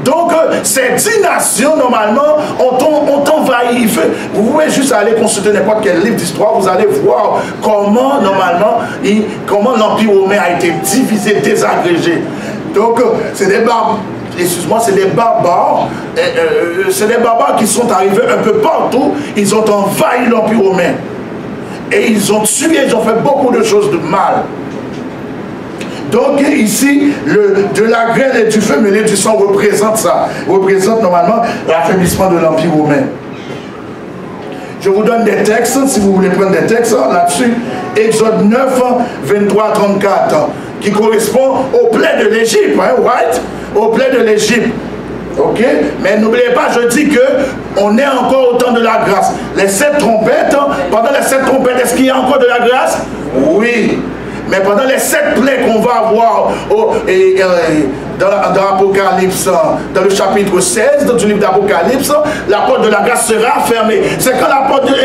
Donc, ces 10 nations, normalement, ont envahi. Vous pouvez juste aller consulter n'importe quel livre d'histoire, vous allez voir comment, normalement, comment l'Empire romain a été divisé, désagrégé. Donc, c'est des barbares. Excuse-moi, c'est des barbares. C'est des barbares qui sont arrivés un peu partout. Ils ont envahi l'Empire romain. Et ils ont tué, ils ont fait beaucoup de choses de mal. Donc ici, de la grêle et du feu mêlé du sang représente ça. Représente normalement l'affaiblissement de l'Empire romain. Je vous donne des textes, si vous voulez prendre des textes là-dessus. Exode 9, 23 à 34, qui correspond au plaie de l'Égypte, hein, right? Au plaie de l'Égypte. Ok? Mais n'oubliez pas, je dis que on est encore au temps de la grâce. Les 7 trompettes, pendant les 7 trompettes, est-ce qu'il y a encore de la grâce? Oui. Mais pendant les 7 plaies qu'on va avoir dans l'Apocalypse, dans le chapitre 16 du livre d'Apocalypse, la porte de la grâce sera fermée. C'est quand la porte de...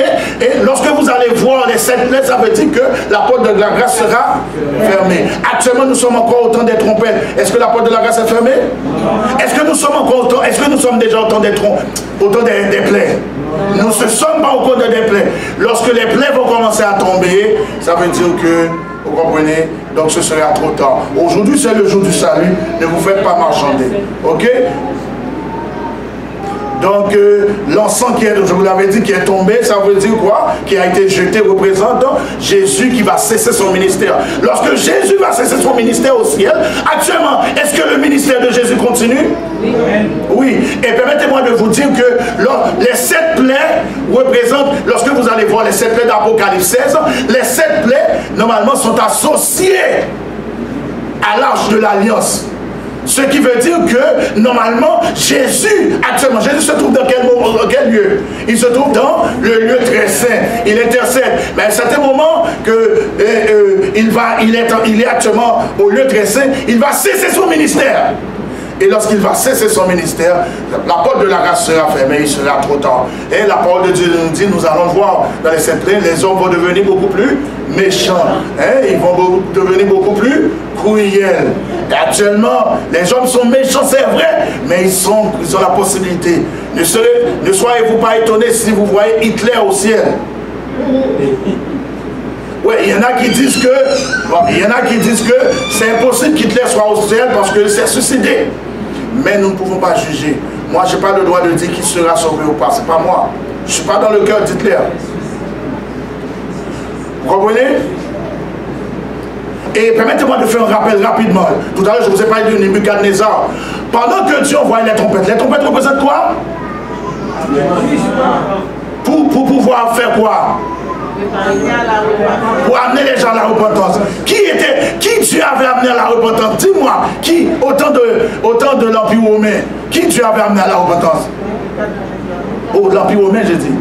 Et lorsque vous allez voir les 7 plaies, ça veut dire que la porte de la grâce sera fermée. Actuellement, nous sommes encore au temps des trompettes. Est-ce que la porte de la grâce est fermée? Est-ce que nous sommes encore au temps... Est-ce que nous sommes déjà au temps des plaies? Nous ne sommes pas au temps des plaies. Lorsque les plaies vont commencer à tomber, ça veut dire que... Vous comprenez? Donc ce sera trop tard. Aujourd'hui, c'est le jour du salut. Ne vous faites pas marchander. Ok? Donc, l'encens qui est, je vous l'avais dit, qui est tombé, ça veut dire quoi? Qui a été jeté, représente Jésus qui va cesser son ministère. Lorsque Jésus va cesser son ministère au ciel, actuellement, est-ce que le ministère de Jésus continue? Oui. Oui. Et permettez-moi de vous dire que les 7 plaies représentent, lorsque vous allez voir les 7 plaies d'Apocalypse 16, les 7 plaies, normalement, sont associées à l'arche de l'alliance. Ce qui veut dire que, normalement, Jésus, actuellement, Jésus se trouve dans quel lieu? Il se trouve dans le lieu très saint. Il intercède. Mais à un certain moment, il est actuellement au lieu très saint, il va cesser son ministère. Et lorsqu'il va cesser son ministère, la porte de la grâce sera fermée, il sera trop tard. Et la parole de Dieu nous dit, nous allons voir dans les 7 plaies, les hommes vont devenir beaucoup plus méchants. Ils vont devenir beaucoup plus cruels. Et actuellement, les hommes sont méchants, c'est vrai, mais ils ont la possibilité. Ne soyez-vous pas étonnés si vous voyez Hitler au ciel. Oui, il y en a qui disent que c'est impossible qu'Hitler soit au ciel parce qu'il s'est suicidé. Mais nous ne pouvons pas juger. Moi, je n'ai pas le droit de dire qu'il sera sauvé ou pas. C'est pas moi. Je ne suis pas dans le cœur d'Hitler. Vous comprenez? Et permettez-moi de faire un rappel rapidement. Tout à l'heure, je vous ai parlé de Nebuchadnezzar. Pendant que Dieu envoyait les trompettes représentent quoi? Pour pouvoir faire quoi? Pour amener les gens à la repentance. Qui Dieu avait amené à la repentance? Dis-moi, qui, au temps de l'Empire romain, qui Dieu avait amené à la repentance? Oh, l'Empire romain, j'ai dit.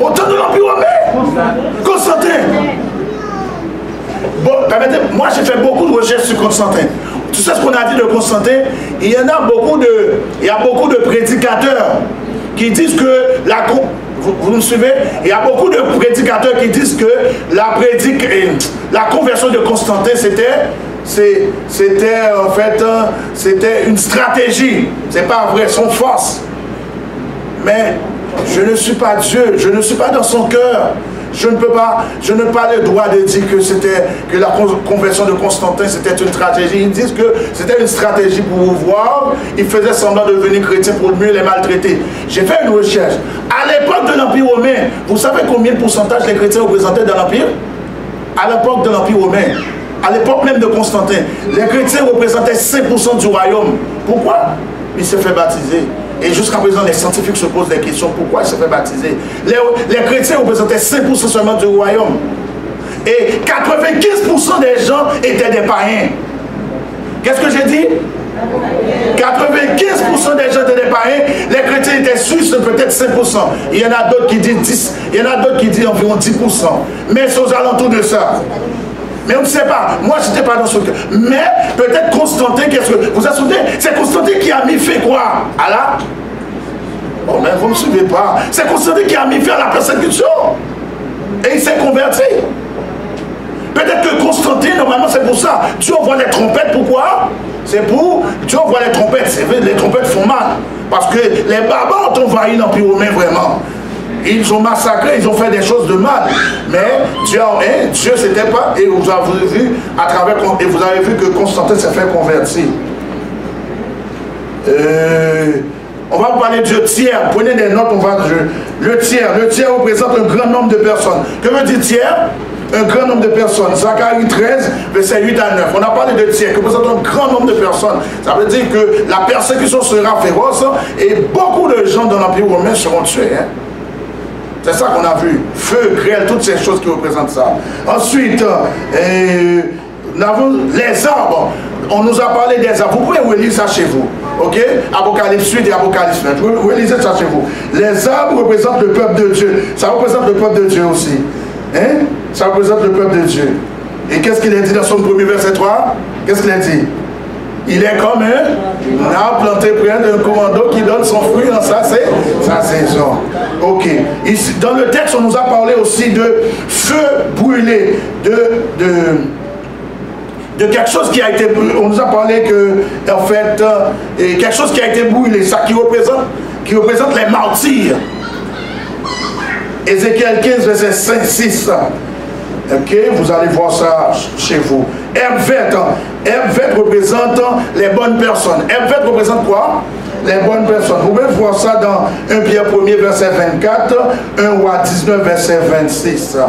Au temps de l'Empire romain? Constantin. Bon, permettez-moi, j'ai fait beaucoup de recherches sur Constantin. Tu sais ce qu'on a dit de Constantin? Il y a beaucoup de prédicateurs qui disent que vous me suivez? Il y a beaucoup de prédicateurs qui disent que la conversion de Constantin, c'était en fait c'était une stratégie. C'est pas vrai, son force. Mais je ne suis pas Dieu, je ne suis pas dans son cœur. Je n'ai pas le droit de dire que la conversion de Constantin c'était une stratégie. Ils disent que c'était une stratégie pour vous voir. Ils faisaient semblant de devenir chrétiens pour mieux les maltraiter. J'ai fait une recherche. À l'époque de l'Empire romain, vous savez combien de pourcentage les chrétiens représentaient dans l'Empire? À l'époque de l'Empire romain, à l'époque même de Constantin, les chrétiens représentaient 5% du royaume. Pourquoi? Il s'est fait baptiser. Et jusqu'à présent, les scientifiques se posent des questions. Pourquoi il s'est fait baptiser? Les chrétiens représentaient 5% seulement du royaume. Et 95% des gens étaient des païens. Qu'est-ce que j'ai dit? 95% des gens étaient des païens. Les chrétiens étaient suisses, peut-être 5%. Il y en a d'autres qui disent 10. Il y en a d'autres qui disent environ 10%. Mais c'est aux alentours de ça. Mais on ne sait pas. Moi, je n'étais pas dans ce cas. Mais peut-être Constantin, qu'est-ce que... Vous vous souvenez? C'est Constantin qui a mis fait quoi? Allah? Bon, mais vous ne me suivez pas. C'est Constantin qui a mis fait à la persécution. Et il s'est converti. Peut-être que Constantin, normalement, c'est pour ça. Dieu envoie les trompettes. Pourquoi? C'est pour... Dieu envoie les trompettes. C'est vrai, les trompettes font mal. Parce que les barbares ont envahi l'Empire romain, vraiment. Ils ont massacré, ils ont fait des choses de mal. Mais Dieu c'était pas... Et vous avez vu, vous avez vu que Constantin s'est fait convertir. On va parler du tiers. Prenez des notes, on va... Le tiers représente un grand nombre de personnes. Que veut dire tiers? Un grand nombre de personnes. Zacharie 13, verset 8 à 9. On a parlé de tiers, qui représente un grand nombre de personnes. Ça veut dire que la persécution sera féroce et beaucoup de gens dans l'Empire romain seront tués. Hein? C'est ça qu'on a vu. Feu, grêle, toutes ces choses qui représentent ça. Ensuite, nous avons les arbres. On nous a parlé des arbres. Vous pouvez relire ça chez vous. Ok? Apocalypse 8 et Apocalypse 9. Vous relisez ça chez vous. Les arbres représentent le peuple de Dieu. Ça représente le peuple de Dieu aussi. Hein? Ça représente le peuple de Dieu. Et qu'est-ce qu'il a dit dans son premier verset 3? Qu'est-ce qu'il a dit? Il est comme un arbre planté près d'un courant d'eau qui donne son fruit dans sa saison. Ok. Ici, dans le texte, on nous a parlé aussi de feu brûlé, de quelque chose qui a été brûlé. On nous a parlé que, en fait, quelque chose qui a été brûlé, ça qui représente les martyrs. Ézéchiel 15, verset 5, 6. Ok, vous allez voir ça chez vous. Herbe verte représente les bonnes personnes. Herbe verte représente quoi? Les bonnes personnes. Vous pouvez voir ça dans 1 Pierre 1er, verset 24, 1 Roi 19, verset 26.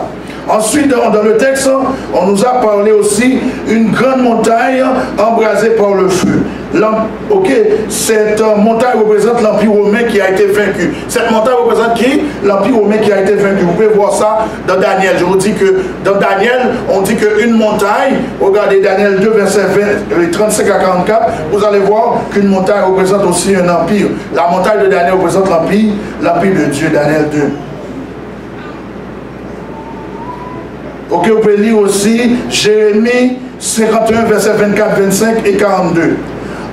Ensuite, dans le texte, on nous a parlé aussi d'une grande montagne embrasée par le feu. Ok, cette montagne représente l'Empire romain qui a été vaincu. Cette montagne représente qui? L'Empire romain qui a été vaincu. Vous pouvez voir ça dans Daniel. Je vous dis que dans Daniel, on dit qu'une montagne, regardez Daniel 2, verset 35 à 44, vous allez voir qu'une montagne représente aussi un empire. La montagne de Daniel représente l'empire de Dieu, Daniel 2. Ok, vous pouvez lire aussi Jérémie 51, verset 24, 25 et 42.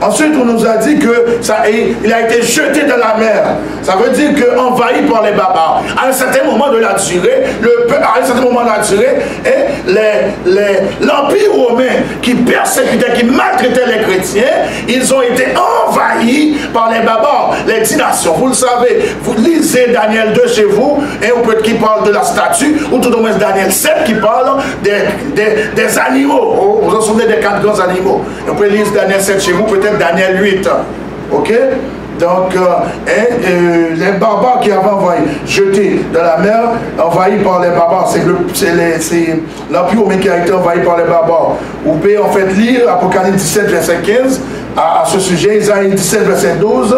Ensuite, on nous a dit qu'il a été jeté dans la mer. Ça veut dire qu'envahi par les barbares. À un certain moment de la durée, l'Empire romain qui persécutait, qui maltraitait les chrétiens, ils ont été envahis par les barbares, les 10 nations. Vous le savez, vous lisez Daniel 2 chez vous, et on peut qui parle de la statue, ou tout au moins Daniel 7 qui parle des animaux. Vous vous en souvenez des 4 grands animaux. On peut lire Daniel 7 chez vous, peut-être Daniel 8. Ok? Donc, les barbares qui avaient envahi, jetés dans la mer, envahis par les barbares, c'est l'Empire romain qui a été envahi par les barbares. Vous pouvez en fait lire Apocalypse 17, verset 15 à ce sujet, Isaïe 17, verset 12,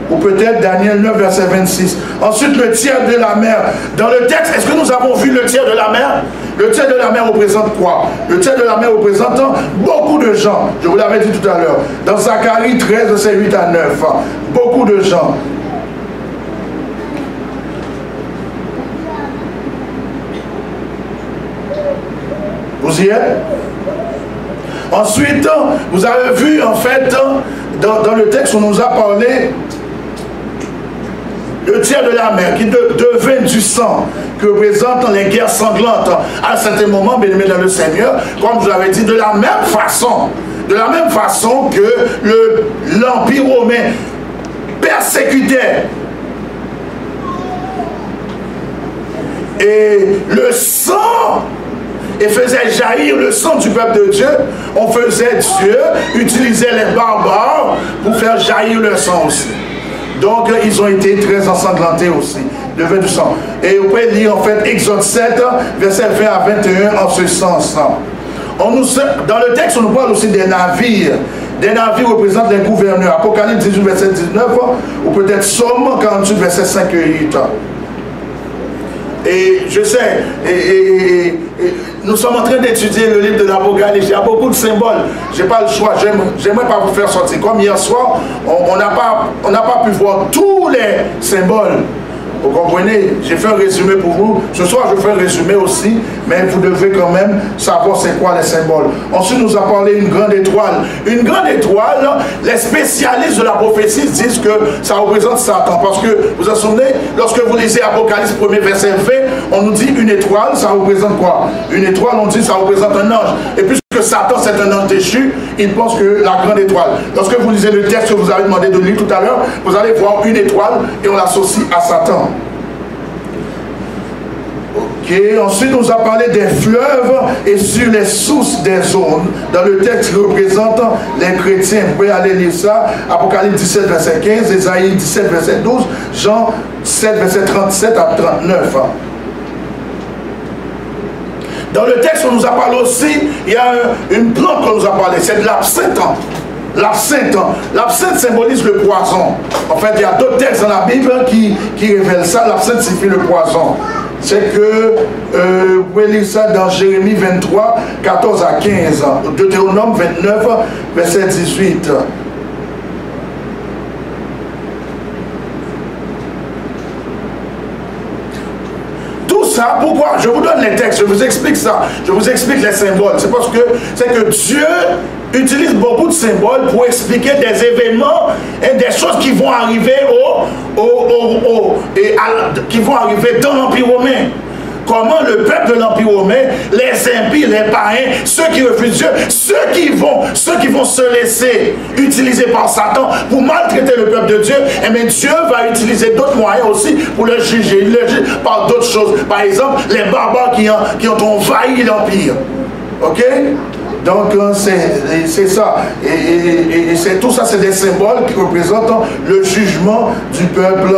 ou peut-être Daniel 9, verset 26. Ensuite, le tiers de la mer. Dans le texte, est-ce que nous avons vu le tiers de la mer? Le tiers de la mer représente quoi? Le tiers de la mer représente beaucoup de gens. Je vous l'avais dit tout à l'heure. Dans Zacharie 13, verset 8 à 9. Beaucoup de gens. Vous y êtes? Ensuite, vous avez vu, en fait, dans le texte, on nous a parlé le tiers de la mer qui devint du sang, que représentent les guerres sanglantes à un certain moment, bien aimé dans le Seigneur, comme je l'avais dit, de la même façon que l'Empire romain persécutait et le sang et faisait jaillir le sang du peuple de Dieu, on faisait Dieu utiliser les barbares pour faire jaillir le sang aussi. Donc ils ont été très ensanglantés aussi, devant du sang. Et vous pouvez lire en fait Exode 7, verset 20 à 21 en ce sens. Dans le texte, on nous parle aussi des navires. Des navires représentent les gouverneurs. Apocalypse 18, verset 19, ou peut-être Somme 48, verset 5 et 8. Et je sais, nous sommes en train d'étudier le livre de l'Apocalypse. Il y a beaucoup de symboles. Je n'ai pas le choix. J'aimerais pas vous faire sortir. Comme hier soir, on n'a pas pu voir tous les symboles. Vous comprenez? J'ai fait un résumé pour vous. Ce soir, je fais un résumé aussi, mais vous devez quand même savoir c'est quoi les symboles. Ensuite, nous a parlé une grande étoile. Une grande étoile, les spécialistes de la prophétie disent que ça représente Satan. Parce que, vous vous souvenez, lorsque vous lisez Apocalypse 1er verset 20, on nous dit une étoile, ça représente quoi? Une étoile, on dit ça représente un ange. Et puisque Satan c'est un ange déchu, il pense que la grande étoile. Lorsque vous lisez le texte que vous avez demandé de lire tout à l'heure, vous allez voir une étoile et on l'associe à Satan. Ok, ensuite on nous a parlé des fleuves et sur les sources des eaux. Dans le texte qui représente les chrétiens, vous pouvez aller lire ça. Apocalypse 17 verset 15, Ésaïe 17 verset 12, Jean 7 verset 37 à 39. Dans le texte, on nous a parlé aussi, il y a une plante qu'on nous a parlé, c'est de l'absinthe. L'absinthe symbolise le poison. En fait, il y a d'autres textes dans la Bible qui révèlent ça. L'absinthe signifie le poison. C'est que, vous pouvez lire ça dans Jérémie 23, 14 à 15, Deutéronome 29, verset 18. Pourquoi? Je vous donne les textes, je vous explique ça, je vous explique les symboles. C'est parce que Dieu utilise beaucoup de symboles pour expliquer des événements et des choses qui vont arriver qui vont arriver dans l'Empire romain. Comment le peuple de l'Empire romain, les impies, les païens, ceux qui refusent Dieu, ceux qui vont se laisser utiliser par Satan pour maltraiter le peuple de Dieu, et bien Dieu va utiliser d'autres moyens aussi pour le juger. Il le juge par d'autres choses. Par exemple, les barbares qui ont envahi l'Empire. Ok? Donc c'est ça. Et c'est tout ça, c'est des symboles qui représentent le jugement du peuple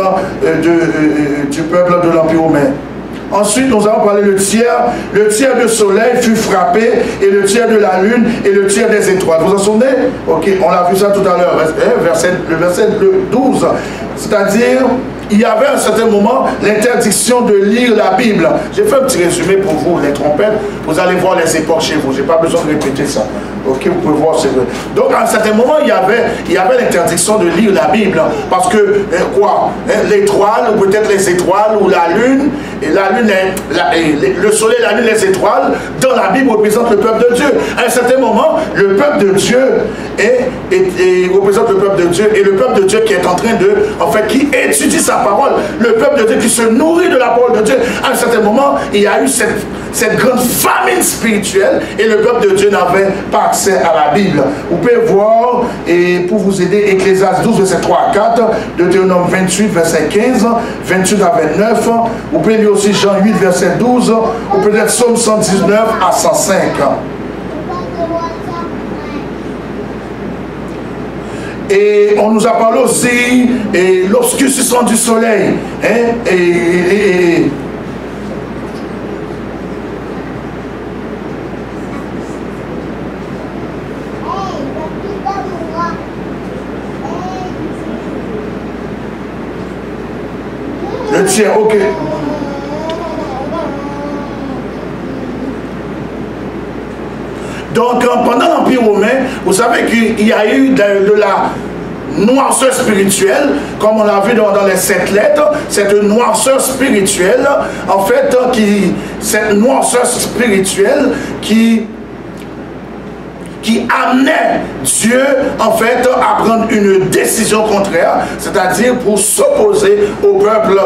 de l'Empire romain. Ensuite, nous avons parlé le tiers du soleil fut frappé, et le tiers de la lune, et le tiers des étoiles. Vous vous en souvenez? Ok, on a vu ça tout à l'heure, le verset 12. C'est-à-dire, il y avait à un certain moment l'interdiction de lire la Bible. J'ai fait un petit résumé pour vous, les trompettes. Vous allez voir les époques chez vous. Je n'ai pas besoin de répéter ça. Ok, vous pouvez voir. Donc, à un certain moment, il y avait l'interdiction de lire la Bible. Parce que, l'étoile, ou peut-être les étoiles, ou la lune, et la lune, le soleil, la lune, les étoiles, dans la Bible, représentent le peuple de Dieu. À un certain moment, le peuple de Dieu représente le peuple de Dieu, et le peuple de Dieu qui est en train qui étudie sa parole, le peuple de Dieu qui se nourrit de la parole de Dieu. À un certain moment, il y a eu cette grande famine spirituelle, et le peuple de Dieu n'avait pas accès à la Bible. Vous pouvez voir, et pour vous aider, Ecclésiaste 12, verset 3 à 4, Deutéronome 28, verset 15, 28 à 29, vous pouvez lire aussi Jean 8, verset 12, ou peut-être Psaume 119 à 105. Et on nous a parlé aussi de l'obscurcissement du soleil. Le tiers, ok. Donc, pendant l'Empire romain, vous savez qu'il y a eu de la noirceur spirituelle, comme on l'a vu dans les 7 lettres, cette noirceur spirituelle, en fait, cette noirceur spirituelle qui qui amenait Dieu, en fait, à prendre une décision contraire, c'est-à-dire pour s'opposer au peuple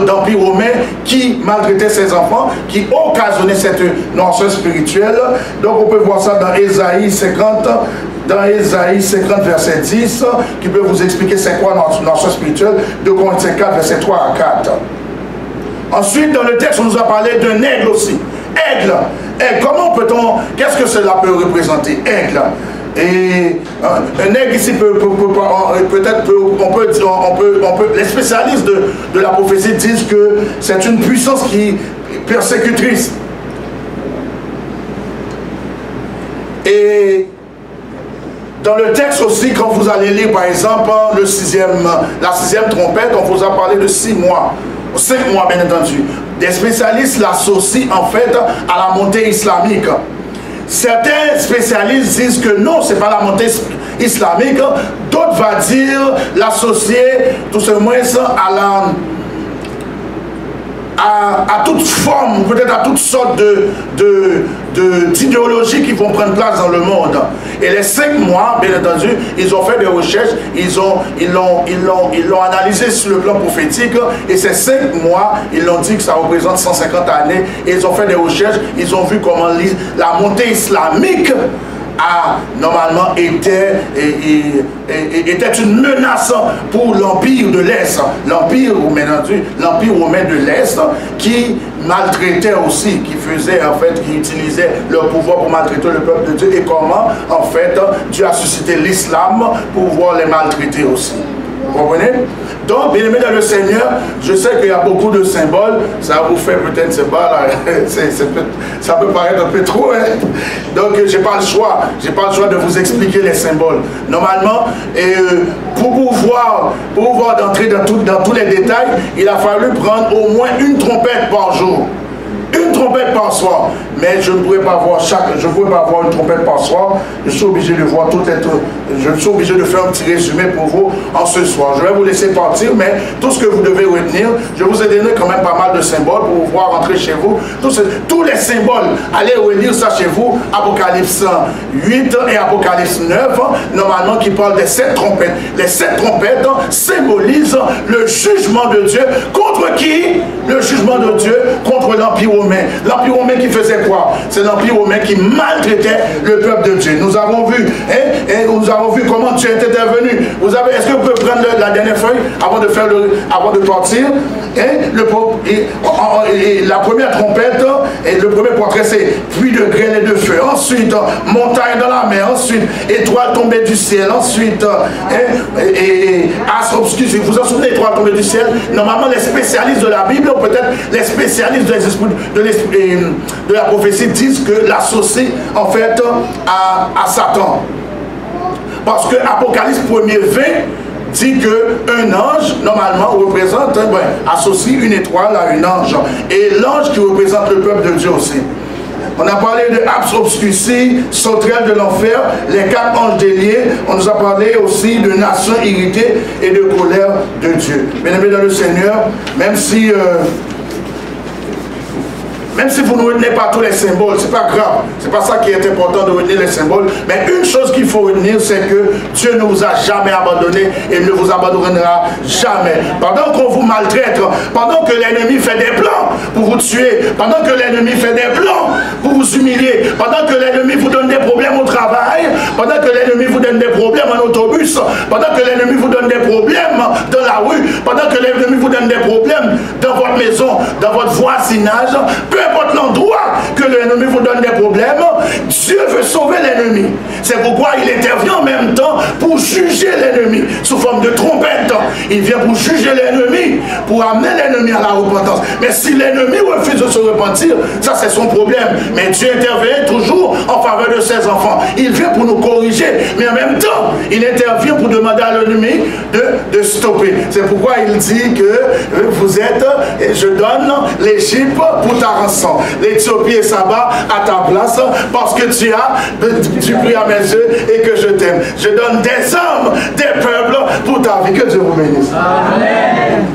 d'Empire romain qui maltraitait ses enfants, qui occasionnait cette noirceur spirituelle. Donc on peut voir ça dans Ésaïe 50, verset 10, qui peut vous expliquer c'est quoi noirceur spirituelle, de Corinthiens 4, verset 3 à 4. Ensuite, dans le texte, on nous a parlé d'un aigle aussi. Aigle. Comment peut-on... Qu'est-ce que cela peut représenter? Aigle. Et un aigle ici les spécialistes de la prophétie disent que c'est une puissance qui est persécutrice. Et dans le texte aussi, quand vous allez lire par exemple la sixième trompette, on vous a parlé de 6 mois. 5 mois, bien entendu. Des spécialistes l'associent en fait à la montée islamique. Certains spécialistes disent que non, ce n'est pas la montée islamique. D'autres vont dire l'associer tout ce moins à toute forme, peut-être à toutes sortes d'idéologies qui vont prendre place dans le monde. Et les 5 mois, bien entendu, ils ont fait des recherches, ils l'ont analysé sur le plan prophétique, et ces 5 mois, ils l'ont dit que ça représente 150 années, et ils ont fait des recherches, ils ont vu comment la montée islamique a normalement était une menace pour l'Empire de l'Est, l'Empire romain de l'Est, qui maltraitait aussi, qui utilisait leur pouvoir pour maltraiter le peuple de Dieu, et comment en fait Dieu a suscité l'islam pour pouvoir les maltraiter aussi. Vous comprenez? Donc, bien aimé dans le Seigneur, je sais qu'il y a beaucoup de symboles, ça vous fait peut-être ça peut paraître un peu trop, hein? Donc j'ai pas le choix de vous expliquer les symboles. Normalement, pour pouvoir entrer dans tous les détails, il a fallu prendre au moins une trompette par jour. Une trompette par soir, mais je ne pourrais pas voir une trompette par soir. Je suis obligé de voir je suis obligé de faire un petit résumé pour vous en ce soir. Je vais vous laisser partir, mais tout ce que vous devez retenir, je vous ai donné quand même pas mal de symboles pour pouvoir rentrer chez vous. Tous les symboles, allez relire ça chez vous, Apocalypse 8 et Apocalypse 9, normalement qui parlent des 7 trompettes. Les 7 trompettes symbolisent le jugement de Dieu. Contre qui? Le jugement de Dieu contre l'Empire romain. L'Empire romain qui faisait quoi? C'est l'Empire romain qui maltraitait le peuple de Dieu. Nous avons vu, comment Dieu est intervenu. Est-ce que vous pouvez prendre la dernière feuille avant de partir? La première trompette, et le premier portrait, c'est pluie de grêle et de feu. Ensuite, montagne dans la mer. Ensuite, étoile tombée du ciel. Ensuite, astre obscur. Vous vous en souvenez, étoile tombée du ciel? Normalement, les spécialistes de la Bible, ou peut-être les spécialistes de la prophétie, disent que l'associent en fait à Satan. Parce que Apocalypse 1er 20 dit qu'un ange, normalement, représente, associe une étoile à un ange. Et l'ange qui représente le peuple de Dieu aussi. On a parlé de Abs Obscurci, sauterelle de l'enfer, les 4 anges déliés. On nous a parlé aussi de nations irritées et de colère de Dieu. Bien-aimés dans le Seigneur, même si vous ne retenez pas tous les symboles, c'est pas grave. C'est pas ça qui est important de retenir les symboles. Mais une chose qu'il faut retenir, c'est que Dieu ne vous a jamais abandonné et ne vous abandonnera jamais. Pendant qu'on vous maltraite, pendant que l'ennemi fait des plans pour vous tuer, pendant que l'ennemi fait des plans pour vous humilier, pendant que l'ennemi vous donne des problèmes au travail, pendant que l'ennemi vous donne des problèmes en autobus, pendant que l'ennemi vous donne des problèmes dans la rue, pendant que l'ennemi vous donne des problèmes dans votre maison, dans votre voisinage, peu importe l'endroit que l'ennemi vous donne des problèmes, Dieu veut sauver l'ennemi. C'est pourquoi il intervient en même temps pour juger l'ennemi sous forme de trompette. Il vient pour juger l'ennemi, pour amener l'ennemi à la repentance. Mais si l'ennemi refuse de se repentir, ça c'est son problème. Mais Dieu intervient toujours en faveur de ses enfants. Il vient pour nous corriger, mais en même temps, il intervient pour demander à l'ennemi de stopper. C'est pourquoi il dit que vous êtes, et je donne l'Égypte pour ta rançon, l'Éthiopie et Saba à ta place, parce que tu pries à mes yeux et que je t'aime. Je donne des hommes, des peuples pour ta vie. Que Dieu vous bénisse. Amen.